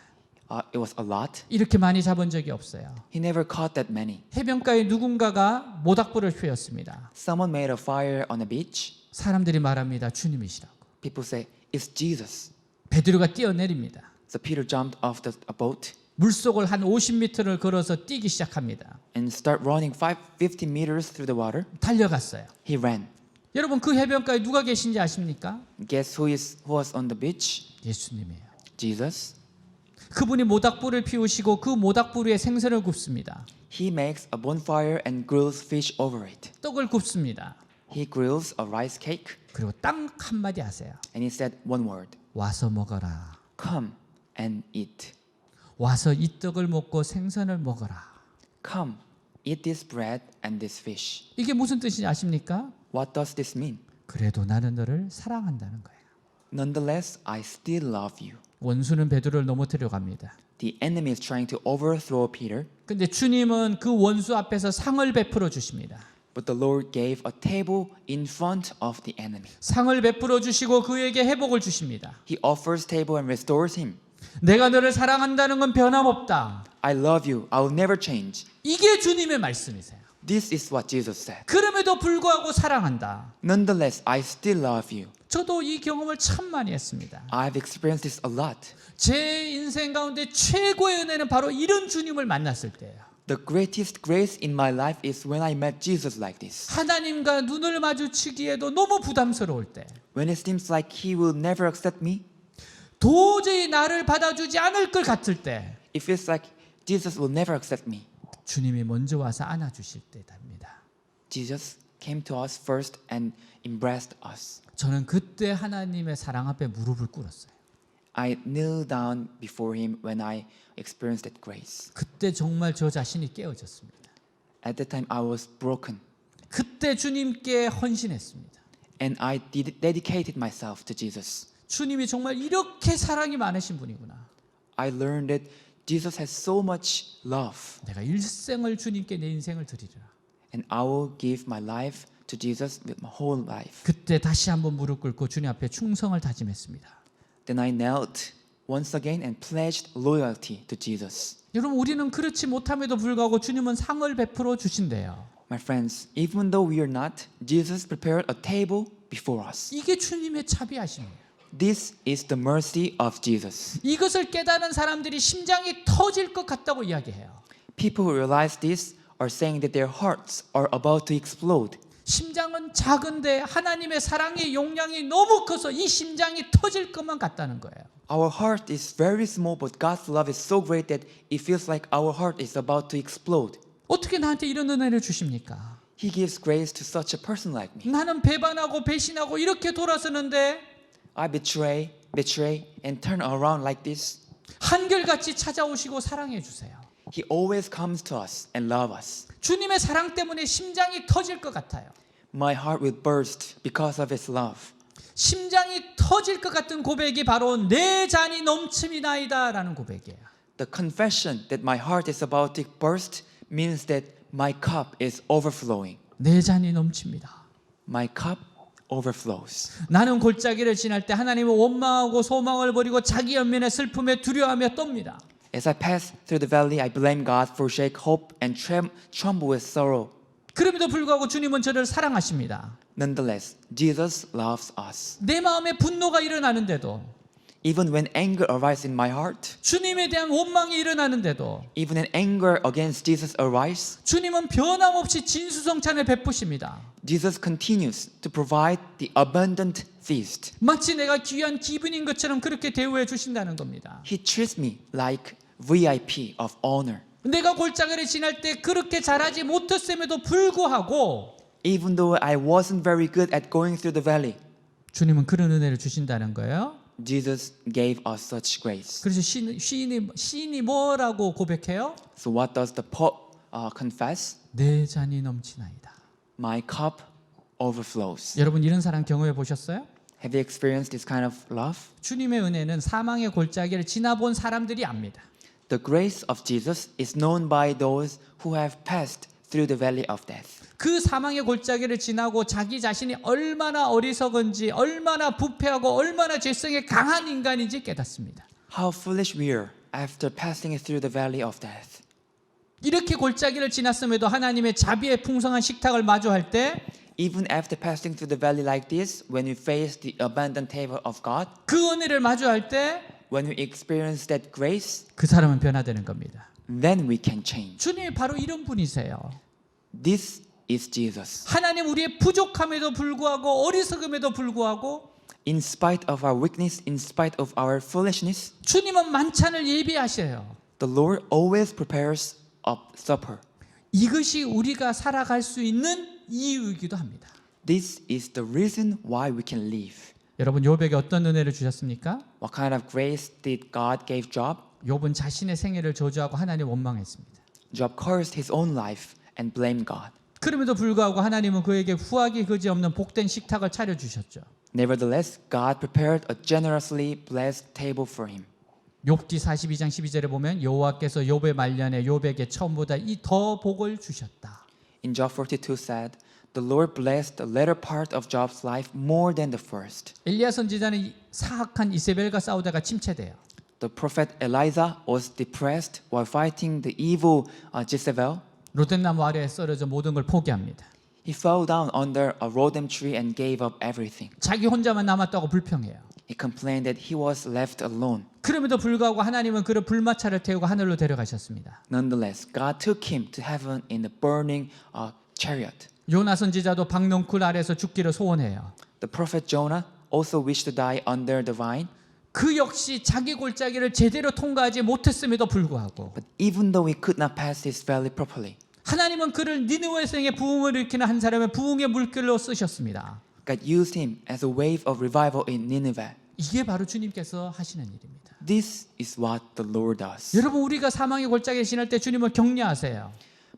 It was a lot. 이렇게 많이 잡은 적이 없어요. He never caught that many. 해변가에 누군가가 모닥불을 휘었습니다. Someone made a fire on the beach. 사람들이 말합니다. 주님이시라고. People say, it's Jesus. 베드로가 뛰어내립니다. So Peter jumped off a boat 물속을 한 50m를 걸어서 뛰기 시작합니다. and start running 50 meters through the water. 달려갔어요. He ran. 여러분 그 해변가에 누가 계신지 아십니까? Guess who was on the beach? 예수님이에요. Jesus. 그분이 모닥불을 피우시고 그 모닥불 위에 생선을 굽습니다. He makes a bonfire and grills fish over it. 떡을 굽습니다. He grills a rice cake 그리고 딱 한마디 하세요. and he said one word. 와서 먹어라. Come and eat. 와서 이 떡을 먹고 생선을 먹어라. Come, eat this bread and this fish. 이게 무슨 뜻인지 아십니까? What does this mean? 그래도 나는 너를 사랑한다는 거예요. Nonetheless, I still love you. 원수는 베드로를 넘어뜨려 갑니다. The enemy is trying to overthrow Peter, 근데 주님은 그 원수 앞에서 상을 베풀어 주십니다. but the Lord gave a table in front of the enemy. 상을 베풀어 주시고 그에게 회복을 주십니다. He offers table and restores him. 내가 너를 사랑한다는 건 변함없다. I love you. I will never change. 이게 주님의 말씀이세요. This is what Jesus said. 그럼에도 불구하고 사랑한다. Nonetheless, I still love you. 저도 이 경험을 참 많이 했습니다. I've experienced this a lot. 제 인생 가운데 최고의 은혜는 바로 이런 주님을 만났을 때예요. The greatest grace in my life is when I met Jesus like this. 하나님과 눈을 마주치기에도 너무 부담스러울 때, When it seems like He will never accept me, 도저히 나를 받아주지 않을 것 같을 때, it feels like Jesus will never accept me. 주님이 먼저 와서 안아주실 때답니다. Jesus came to us first and embraced us. 저는 그때 하나님의 사랑 앞에 무릎을 꿇었어요. I kneel down before Him when I experienced that grace. 그때 정말 저 자신이 깨어졌습니다. At that time, I was broken, 그때 주님께 헌신했습니다. and I dedicated myself to Jesus. 주님이 정말 이렇게 사랑이 많으신 분이구나. I learned that Jesus has so much love, 내가 일생을 주님께 내 인생을 드리리라. and I will give my life to Jesus with my whole life. 그때 다시 한번 무릎 꿇고 주님 앞에 충성을 다짐했습니다. Then I knelt once again and pledged loyalty to Jesus. 여러분 우리는 그렇지 못함에도 불구하고 주님은 상을 베풀어 주신대요. My friends, even though we are not, Jesus prepared a table before us. 이게 주님의 자비하심이에요. This is the mercy of Jesus. 이것을 깨달은 사람들이 심장이 터질 것 같다고 이야기해요. People who realize this are saying that their hearts are about to explode. 심장은 작은데 하나님의 사랑의 용량이 너무 커서 이 심장이 터질 것만 같다는 거예요. Our heart is very small, but God's love is so great that it feels like our heart is about to explode. 어떻게 나한테 이런 은혜를 주십니까? He gives grace to such a person like me. 나는 배반하고 배신하고 이렇게 돌아서는데 I betray, and turn around like this. 한결같이 찾아오시고 사랑해 주세요. He always comes to us and love us. 주님의 사랑 때문에 심장이 터질 것 같아요. My heart will burst because of His love. 심장이 터질 것 같은 고백이 바로 내 잔이 넘침이나이다라는 고백이에요. The confession that my heart is about to burst means that my cup is overflowing. 내 잔이 넘칩니다. My cup overflows. 나는 골짜기를 지날 때 하나님은 원망하고 소망을 버리고 자기 연민의 슬픔에 두려워하며 떱니다. As I pass through the valley, I blame God, forsake hope, and tremble with sorrow. 그럼에도 불구하고 주님은 저를 사랑하십니다. Nonetheless, Jesus loves us. 내 마음에 분노가 일어나는데도 Even when anger arises in my heart, 주님에 대한 원망이 일어나는데도 even when anger against Jesus arises, 주님은 변함없이 진수성찬을 베푸십니다. Jesus continues to provide the abundant feast. 마치 내가 귀한 기분인 것처럼 그렇게 대우해 주신다는 겁니다. He treats me like VIP of honor. 내가 골짜기를 지날 때 그렇게 잘하지 못했음에도 불구하고 Even though I wasn't very good at going through the valley, 주님은 그런 은혜를 주신다는 거예요. Jesus gave us such grace. 그래서 시인이 뭐라고 고백해요? So what does the poet confess? 내 잔이 넘치나이다. My cup overflows. 여러분 이런 사랑 경험해 보셨어요? Have you experienced this kind of love? 주님의 은혜는 사망의 골짜기를 지나본 사람들이 압니다. The grace of Jesus is known by those who have passed through the valley of death. 그 사망의 골짜기를 지나고 자기 자신이 얼마나 어리석은지, 얼마나 부패하고 얼마나 죄성에 강한 인간인지 깨닫습니다. How foolish we are after passing through the valley of death. 이렇게 골짜기를 지났음에도 하나님의 자비의 풍성한 식탁을 마주할 때 Even after passing through the valley like this, when we face the abundant table of God, 그 은혜를 마주할 때 when we experience that grace, 그 사람은 변화되는 겁니다. then we can change. 주님이 바로 이런 분이세요. This is Jesus. 하나님 우리의 부족함에도 불구하고 어리석음에도 불구하고 In spite of our weakness, in spite of our foolishness, 주님은 만찬을 예비하셔요. the Lord always prepares a supper. 이것이 우리가 살아갈 수 있는 이유이기도 합니다. This is the reason why we can live. 여러분 욥에게 어떤 은혜를 주셨습니까? What kind of grace did God give Job? 욥은 자신의 생애를 저주하고 하나님 원망했습니다. Job cursed his own life and blamed God. 그럼에도 불구하고 하나님은 그에게 후하기 그지없는 복된 식탁을 차려 주셨죠. Nevertheless, God prepared a generously blessed table for him. 욥기 42장 12절에 보면 여호와께서 욥의 말년에 욥에게 처음보다 이 더 복을 주셨다. In Job 42 said, the Lord blessed the latter part of Job's life more than the first. 엘리야 선지자는 사악한 이세벨과 싸우다가 침체돼요. The prophet Elijah was depressed while fighting the evil Jezebel. 로뎀나무 아래에 쓰러져 모든 걸 포기합니다. He fell down under a rhodem tree and gave up everything. 자기 혼자만 남았다고 불평해요. He complained that he was left alone. 그럼에도 불구하고 하나님은 그를 불마차를 태우고 하늘로 데려가셨습니다. Nonetheless, God took him to heaven in a burning chariot. 요나 선지자도 박넝쿨 아래에서 죽기를 소원해요. The prophet Jonah also wished to die under the vine. 그 역시 자기 골짜기를 제대로 통과하지 못했음에도 불구하고 But even though he could not pass his valley properly, 하나님은 그를 니느웨 성의 부흥을 일으키는 한 사람의 부흥의 물결로 쓰셨습니다. God used him as a wave of revival in Nineveh. 이게 바로 주님께서 하시는 일입니다. This is what the Lord does. 여러분 우리가 사망의 골짜기에 지날 때 주님을 격려하세요.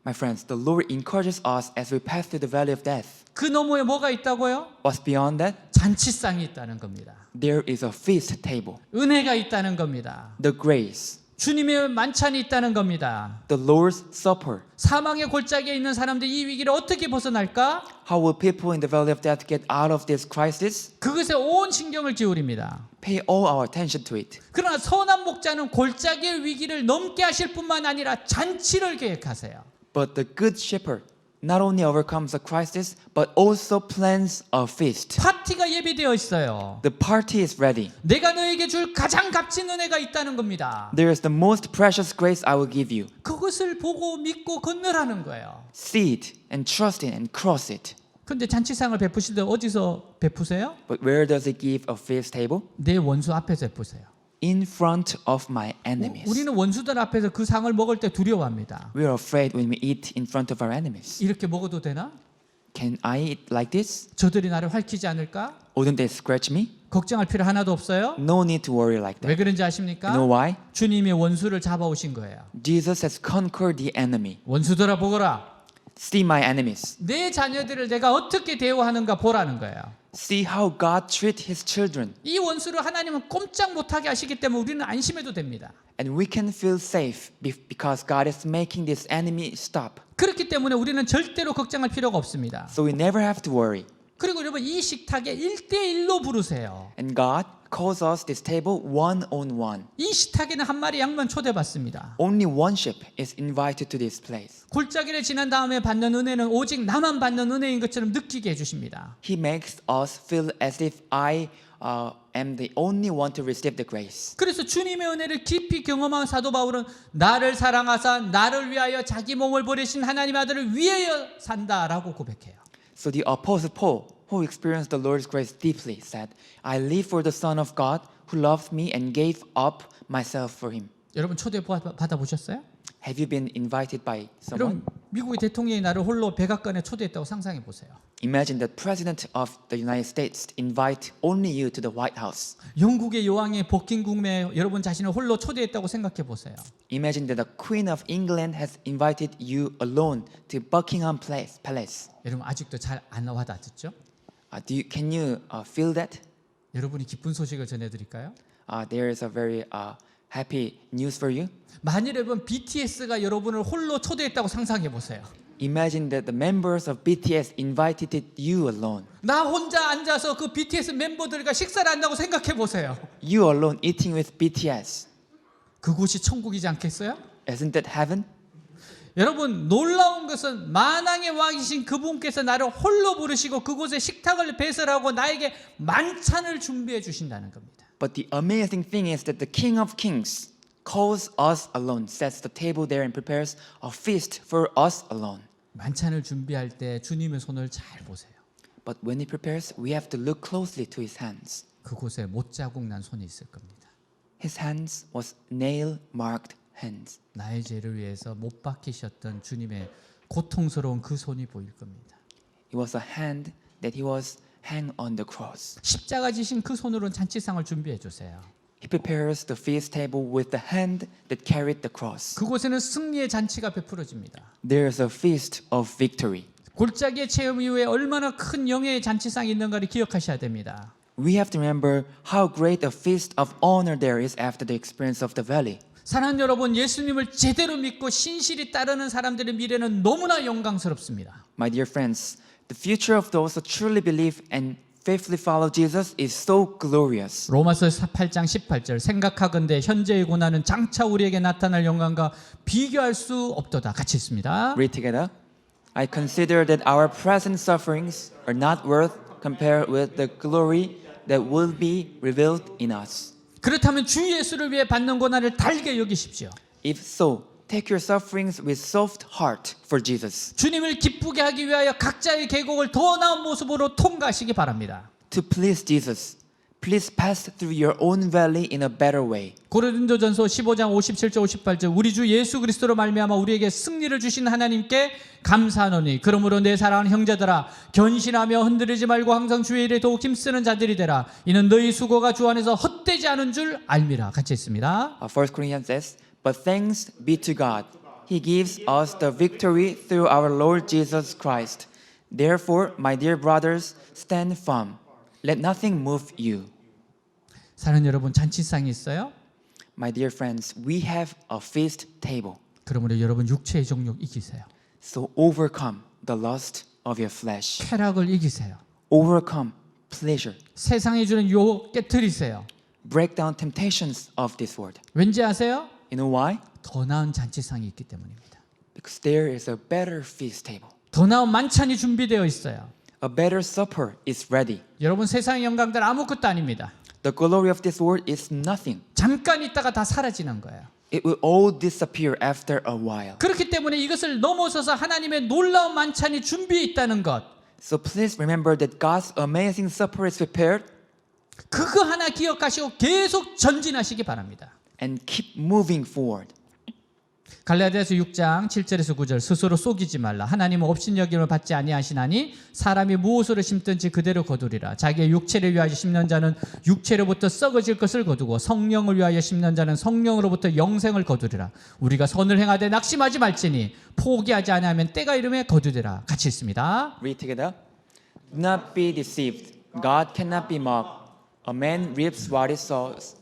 My friends, the Lord encourages us as we pass through the valley of death. 그 너머에 뭐가 있다고요? What's beyond that? 잔치상이 있다는 겁니다. There is a feast table, 은혜가 있다는 겁니다. the grace, 주님의 만찬이 있다는 겁니다. the Lord's supper. 사망의 골짜기에 있는 사람들이 이 위기를 어떻게 벗어날까? How will people in the valley of death get out of this crisis? 그것에 온 신경을 기울입니다. Pay all our attention to it. 그러나 선한 목자는 골짜기의 위기를 넘게 하실 뿐만 아니라 잔치를 계획하세요. But the good shepherd not only overcomes the crisis, but also plans a feast. 파티가 예비되어 있어요. The party is ready. 내가 너에게 줄 가장 값진 은혜가 있다는 겁니다. There is the most precious grace I will give you. 그것을 보고 믿고 건너라는 거예요. See it and trust it and cross it. 근데 잔치상을 베푸실 때 어디서 베푸세요? But where does it give a feast table? 내 원수 앞에서 베푸세요. In front of my enemies. 우리는 원수들 앞에서 그 상을 먹을 때 두려워합니다. We are afraid when we eat in front of our enemies. 이렇게 먹어도 되나? Can I eat like this? 저들이 나를 핥히지 않을까? Wouldn't they scratch me? 걱정할 필요 하나도 없어요. No need to worry like 왜 that. 그런지 You 아십니까? know why? 주님이 원수를 잡아오신 거예요. Jesus has conquered the enemy. 원수들아 보거라. See my enemies. 내 자녀들을 내가 어떻게 대우하는가 보라는 거예요. See how God treats his children. 이 원수를 하나님은 꼼짝 못하게 하시기 때문에 우리는 안심해도 됩니다. And we can feel safe because God is making this enemy stop. 그렇기 때문에 우리는 절대로 걱정할 필요가 없습니다. So we never have to worry. 그리고 여러분 이 식탁에 1대1로 부르세요. And God calls us this table one on one. 이 식탁에는 한 마리 양만 초대받습니다. Only one sheep is invited to this place. 골짜기를 지난 다음에 받는 은혜는 오직 나만 받는 은혜인 것처럼 느끼게 해주십니다. He makes us feel as if I am the only one to receive the grace. 그래서 주님의 은혜를 깊이 경험한 사도 바울은 나를 사랑하사 나를 위하여 자기 몸을 버리신 하나님 아들을 위하여 산다라고 고백해요. So the Apostle Paul, who experienced the Lord's grace deeply, said, I live for the Son of God who loved me and gave up myself for him. 여러분 초대 받아보셨어요? Have you been invited by someone? 여러분 미국의 대통령이 나를 홀로 백악관에 초대했다고 상상해 보세요. Imagine the President of the United States invite only you to the White House. 영국의 여왕이 버킹엄에 여러분 자신을 홀로 초대했다고 생각해 보세요. Imagine that the Queen of England has invited you alone to Buckingham Palace. 여러분 아직도 잘 안 와닿았죠? Can you feel that? 여러분이 기쁜 소식을 전해드릴까요? There is a very happy news for you. 만일 여러분 BTS가 여러분을 홀로 초대했다고 상상해 보세요. Imagine that the members of BTS invited you alone. 나 혼자 앉아서 그 BTS 멤버들과 식사를 한다고 생각해 보세요. You alone eating with BTS. 그곳이 천국이지 않겠어요? Isn't that heaven? 여러분 놀라운 것은 만왕의 왕이신 그분께서 나를 홀로 부르시고 그곳에 식탁을 배설하고 나에게 만찬을 준비해 주신다는 겁니다. But the amazing thing is that the King of Kings calls us alone, sets the table there and prepares a feast for us alone. 만찬을 준비할 때 주님의 손을 잘 보세요. But when he prepares, we have to look closely to his hands. 그곳에 못자국 난 손이 있을 겁니다. His hands was nail-marked hands. 나의 죄를 위해서 못 박히셨던 주님의 고통스러운 그 손이 보일 겁니다. It was a hand that he was hanged on the cross. 십자가 지신 그 손으로는 잔치상을 준비해 주세요. He prepares the feast table with the hand that carried the cross. 그곳에는 승리의 잔치가 베풀어집니다. There is a feast of victory. 골짜기의 체험 이후에 얼마나 큰 영예의 잔치상이 있는가를 기억하셔야 됩니다. We have to remember how great a feast of honor there is after the experience of the valley. 사랑하는 여러분, 예수님을 제대로 믿고 신실히 따르는 사람들의 미래는 너무나 영광스럽습니다. My dear friends, the future of those who truly believe and faithfully follow Jesus is so glorious. 로마서 8장 18절 생각하건대 현재의 고난은 장차 우리에게 나타날 영광과 비교할 수 없도다. 같이 있습니다. Read together. I consider that our present sufferings are not worth compared with the glory that will be revealed in us. 그렇다면 주 예수를 위해 받는 고난을 달게 여기십시오. If so, take your sufferings with soft heart for Jesus. 주님을 기쁘게 하기 위하여 각자의 계곡을 더 나은 모습으로 통과하시기 바랍니다. To please Jesus, please pass through your own valley in a better way. 고린도전서 15장 57절 58절 우리 주 예수 그리스도로 말미암아 우리에게 승리를 주신 하나님께 감사하노니 그러므로 내 사랑하는 형제들아 견신하며 흔들리지 말고 항상 주의 일에 더욱 힘쓰는 자들이 되라. 이는 너희 수고가 주 안에서 헛되지 않은 줄 알미라. 같이 있습니다. 1 Corinthians says, But thanks be to God. He gives us the victory through our Lord Jesus Christ. Therefore, my dear brothers, stand firm. Let nothing move you. 사랑하는 여러분 잔치상이 있어요? My dear friends, we have a feast table. 그러므로 여러분 육체의 정욕 이기세요. So overcome the lust of your flesh. 쾌락을 이기세요. Overcome pleasure. 세상이 주는 유혹 깨트리세요. Break down temptations of this world. 왠지 아세요? You know why? 더 나은 잔치상이 있기 때문입니다. Because there is a better feast table. 더 나은 만찬이 준비되어 있어요. A better supper is ready. 여러분 세상의 영광들 아무것도 아닙니다. The glory of this world is nothing. 잠깐 있다가 다 사라지는 거예요. It will all disappear after a while. 그렇기 때문에 이것을 넘어서서 하나님의 놀라운 만찬이 준비해 있다는 것. So please remember that God's amazing supper is prepared 그거 하나 기억하시고 계속 전진하시기 바랍니다. and keep moving forward. 갈라디아서 6장 7절에서 9절 스스로 속이지 말라. 하나님은 업신여김을 받지 아니하시나니 사람이 무엇으로 심든지 그대로 거두리라. 자기의 육체를 위하여 심는 자는 육체로부터 썩어질 것을 거두고 성령을 위하여 심는 자는 성령으로부터 영생을 거두리라. 우리가 선을 행하되 낙심하지 말지니 포기하지 아니하면 때가 이름에 거두리라. 같이 읽습니다. Read together. Do not be deceived. God cannot be mocked. A man reaps what he sows.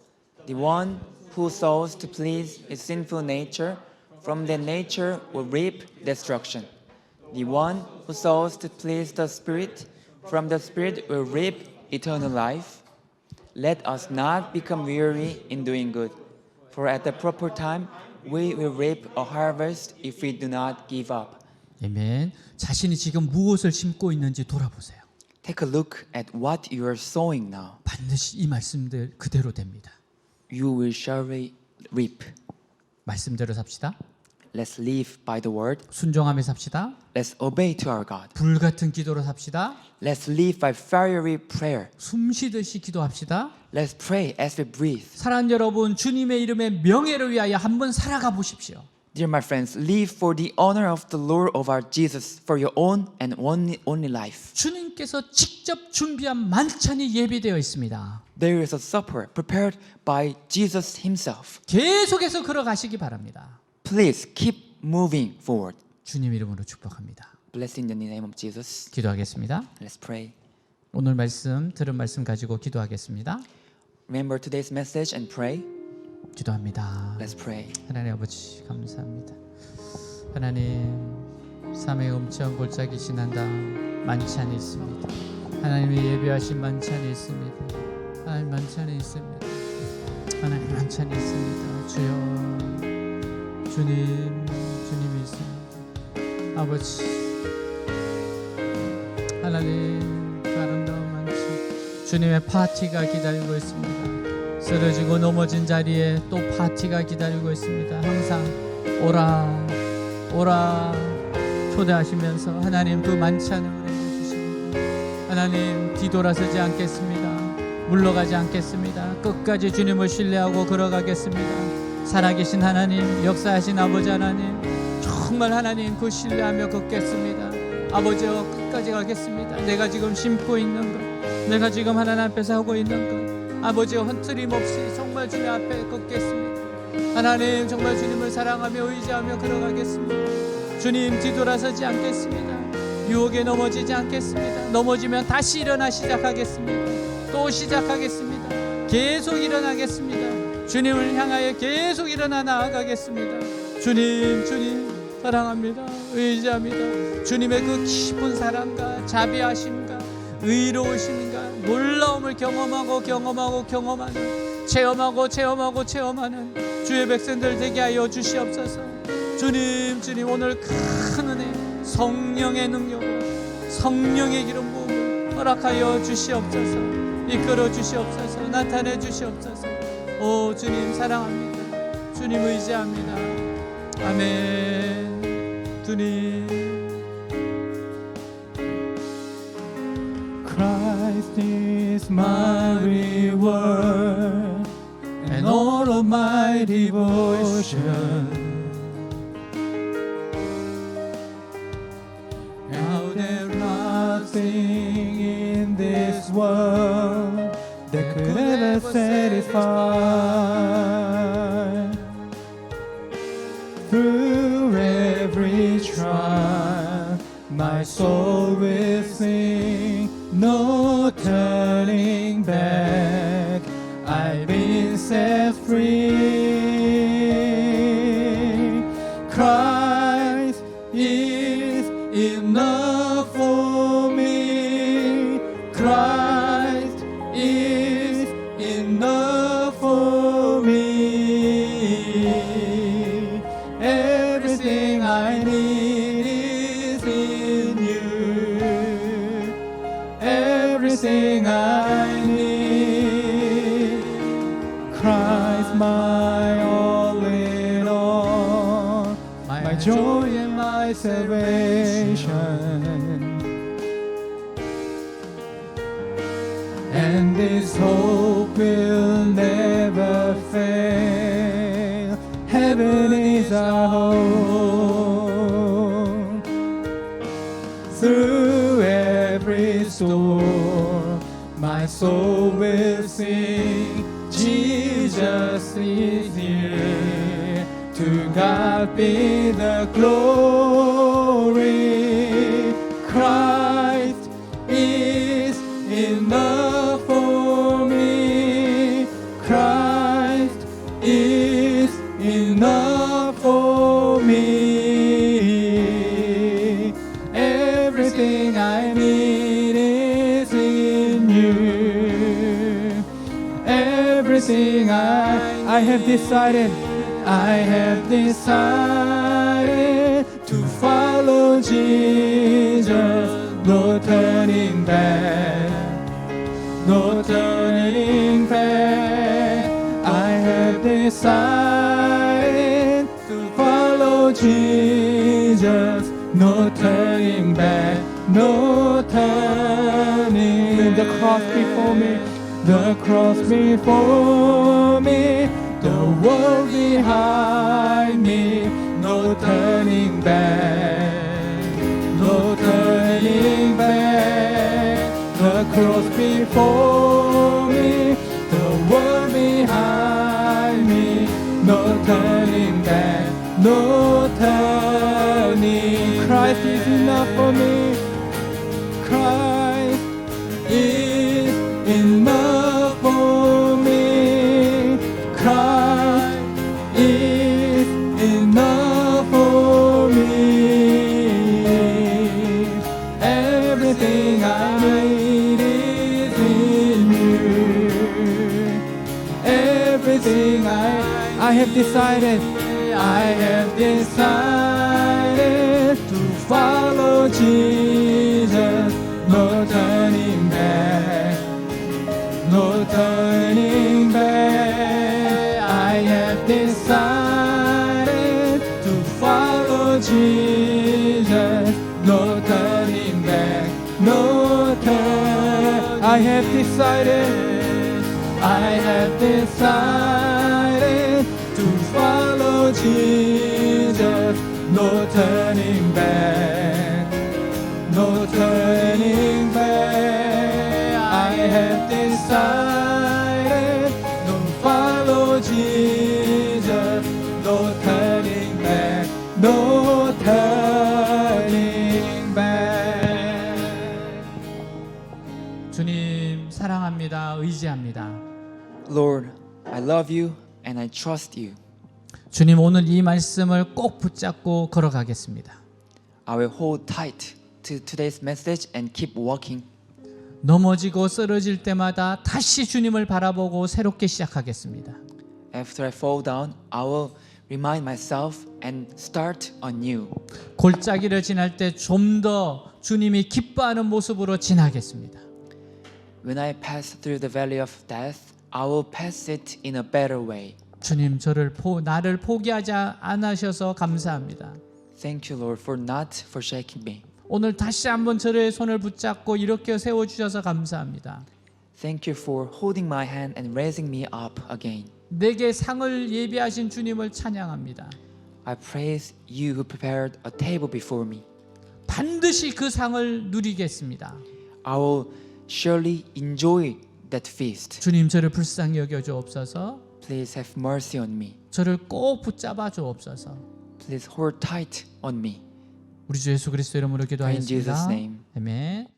The one who sows to please his sinful nature, from that nature will reap destruction. The one who sows to please the Spirit, from the Spirit will reap eternal life. Let us not become weary in doing good, for at the proper time we will reap a harvest if we do not give up. 아멘. 자신이 지금 무엇을 심고 있는지 돌아보세요. Take a look at what you are sowing now. 반드시 이 말씀들 그대로 됩니다. You will surely reap. 말씀대로 삽시다. Let's live by the word. 순종하며 삽시다. Let's obey to our God. 불같은 기도로 삽시다. Let's live by fiery prayer. 숨쉬듯이 기도합시다. Let's pray as we breathe. 사랑하는 여러분, 주님의 이름의 명예를 위하여 한번 살아가 보십시오. Dear my friends, live for the honor of the Lord of our Jesus, for your own and only life. 주님께서 직접 준비한 만찬이 예비되어 있습니다. There is a supper prepared by Jesus himself. 계속해서 걸어가시기 바랍니다. Please keep moving forward. 주님 이름으로 축복합니다. Blessed in the name of Jesus. 기도하겠습니다. Let's pray. 오늘 말씀, 들은 말씀 가지고 기도하겠습니다. Remember today's message and pray. 기도합니다. Let's pray. 하나님 아버지 감사합니다. 하나님 삶의 엄청 골짜기 지난다 만찬이 있습니다. 하나님이 예비하신 만찬이 있습니다. 하나님 만찬이 있습니다. 하나님 만찬이 있습니다. 주여 주님이 있습니다. 아버지 하나님 그 아름다운 만찬 주님의 파티가 기다리고 있습니다. 쓰러지고 넘어진 자리에 또 파티가 기다리고 있습니다. 항상 오라 초대하시면서 하나님 그 만찬을 우리에게 주십니다. 하나님 뒤돌아서지 않겠습니다. 물러가지 않겠습니다. 끝까지 주님을 신뢰하고 걸어가겠습니다. 살아계신 하나님, 역사하신 아버지 하나님, 정말 하나님 그 신뢰하며 걷겠습니다. 아버지여 끝까지 가겠습니다. 내가 지금 심고 있는 것, 내가 지금 하나님 앞에서 하고 있는 것, 아버지여 흔들림 없이 정말 주님 앞에 걷겠습니다. 하나님 정말 주님을 사랑하며 의지하며 걸어가겠습니다. 주님 뒤돌아서지 않겠습니다. 유혹에 넘어지지 않겠습니다. 넘어지면 다시 일어나 시작하겠습니다. 또 시작하겠습니다. 계속 일어나겠습니다. 주님을 향하여 계속 일어나 나아가겠습니다. 주님 사랑합니다. 의지합니다. 주님의 그 깊은 사랑과 자비하심과 의로우심과 놀라움을 경험하는 체험하는 주의 백성들 되게 하여 주시옵소서. 주님 오늘 큰 은혜 성령의 능력으로 성령의 기름 부음을 허락하여 주시옵소서. 이끌어 주시옵소서. 나타내 주시옵소서. 오 주님 사랑합니다. 주님 의지합니다. 아멘. 주님 Christ is my reward and all of my devotion. Now there's nothing in this world that could ever satisfy. Through every trial, my soul will sing. No turning back, I've been set free. Christ is enough for me. Christ is enough for me. Everything I need is in you. Everything I need, Christ my all in all, my joy and my salvation. And this hope will never fail. Heaven is our our home. Through every storm, my soul will sing. Jesus is here. To God be the glory. Christ is enough for me. Christ is enough for me. Everything I need is in you. Everything I have decided to follow Jesus. No turning back, no turning back. I have decided to follow Jesus. No turning back, no turning. The cross before me, the cross before me, the world behind me. No turning back, no turning back. The cross before me, the world behind me. No turning back, no turning. Christ is enough for me. Christ is enough for me. Christ is enough for me. Everything I need is in you. Everything I have decided to follow Jesus. No turning back, no turning back. I have decided to follow Jesus. No turning back, no turn. I have decided to follow Jesus. No turning back, no turning back. I have decided to follow Jesus. No turning back, no turning back. 주님 사랑합니다. 의지합니다. Lord, I love you and I trust you. 주님 오늘 이 말씀을 꼭 붙잡고 걸어가겠습니다. I will hold tight to today's message and keep walking. 넘어지고 쓰러질 때마다 다시 주님을 바라보고 새롭게 시작하겠습니다. After I fall down, I will remind myself and start anew. 골짜기를 지날 때 좀 더 주님이 기뻐하는 모습으로 지나겠습니다. When I pass through the valley of death, I will pass it in a better way. 주님 나를 포기하지 않으셔서 감사합니다. Thank you, Lord, for not forsaking me. 오늘 다시 한번 저의 손을 붙잡고 이렇게 세워주셔서 감사합니다. Thank you for holding my hand and raising me up again. 내게 상을 예비하신 주님을 찬양합니다. I praise you who prepared a table before me. 반드시 그 상을 누리겠습니다. I will surely enjoy that feast. 주님 저를 불쌍히 여겨 주옵소서. Please have mercy on me. 저를 꼭 붙잡아 주옵소서. Please hold tight on me. 우리 주 예수 그리스도 이름으로 In Jesus' 기도하였습니다. name. 아멘.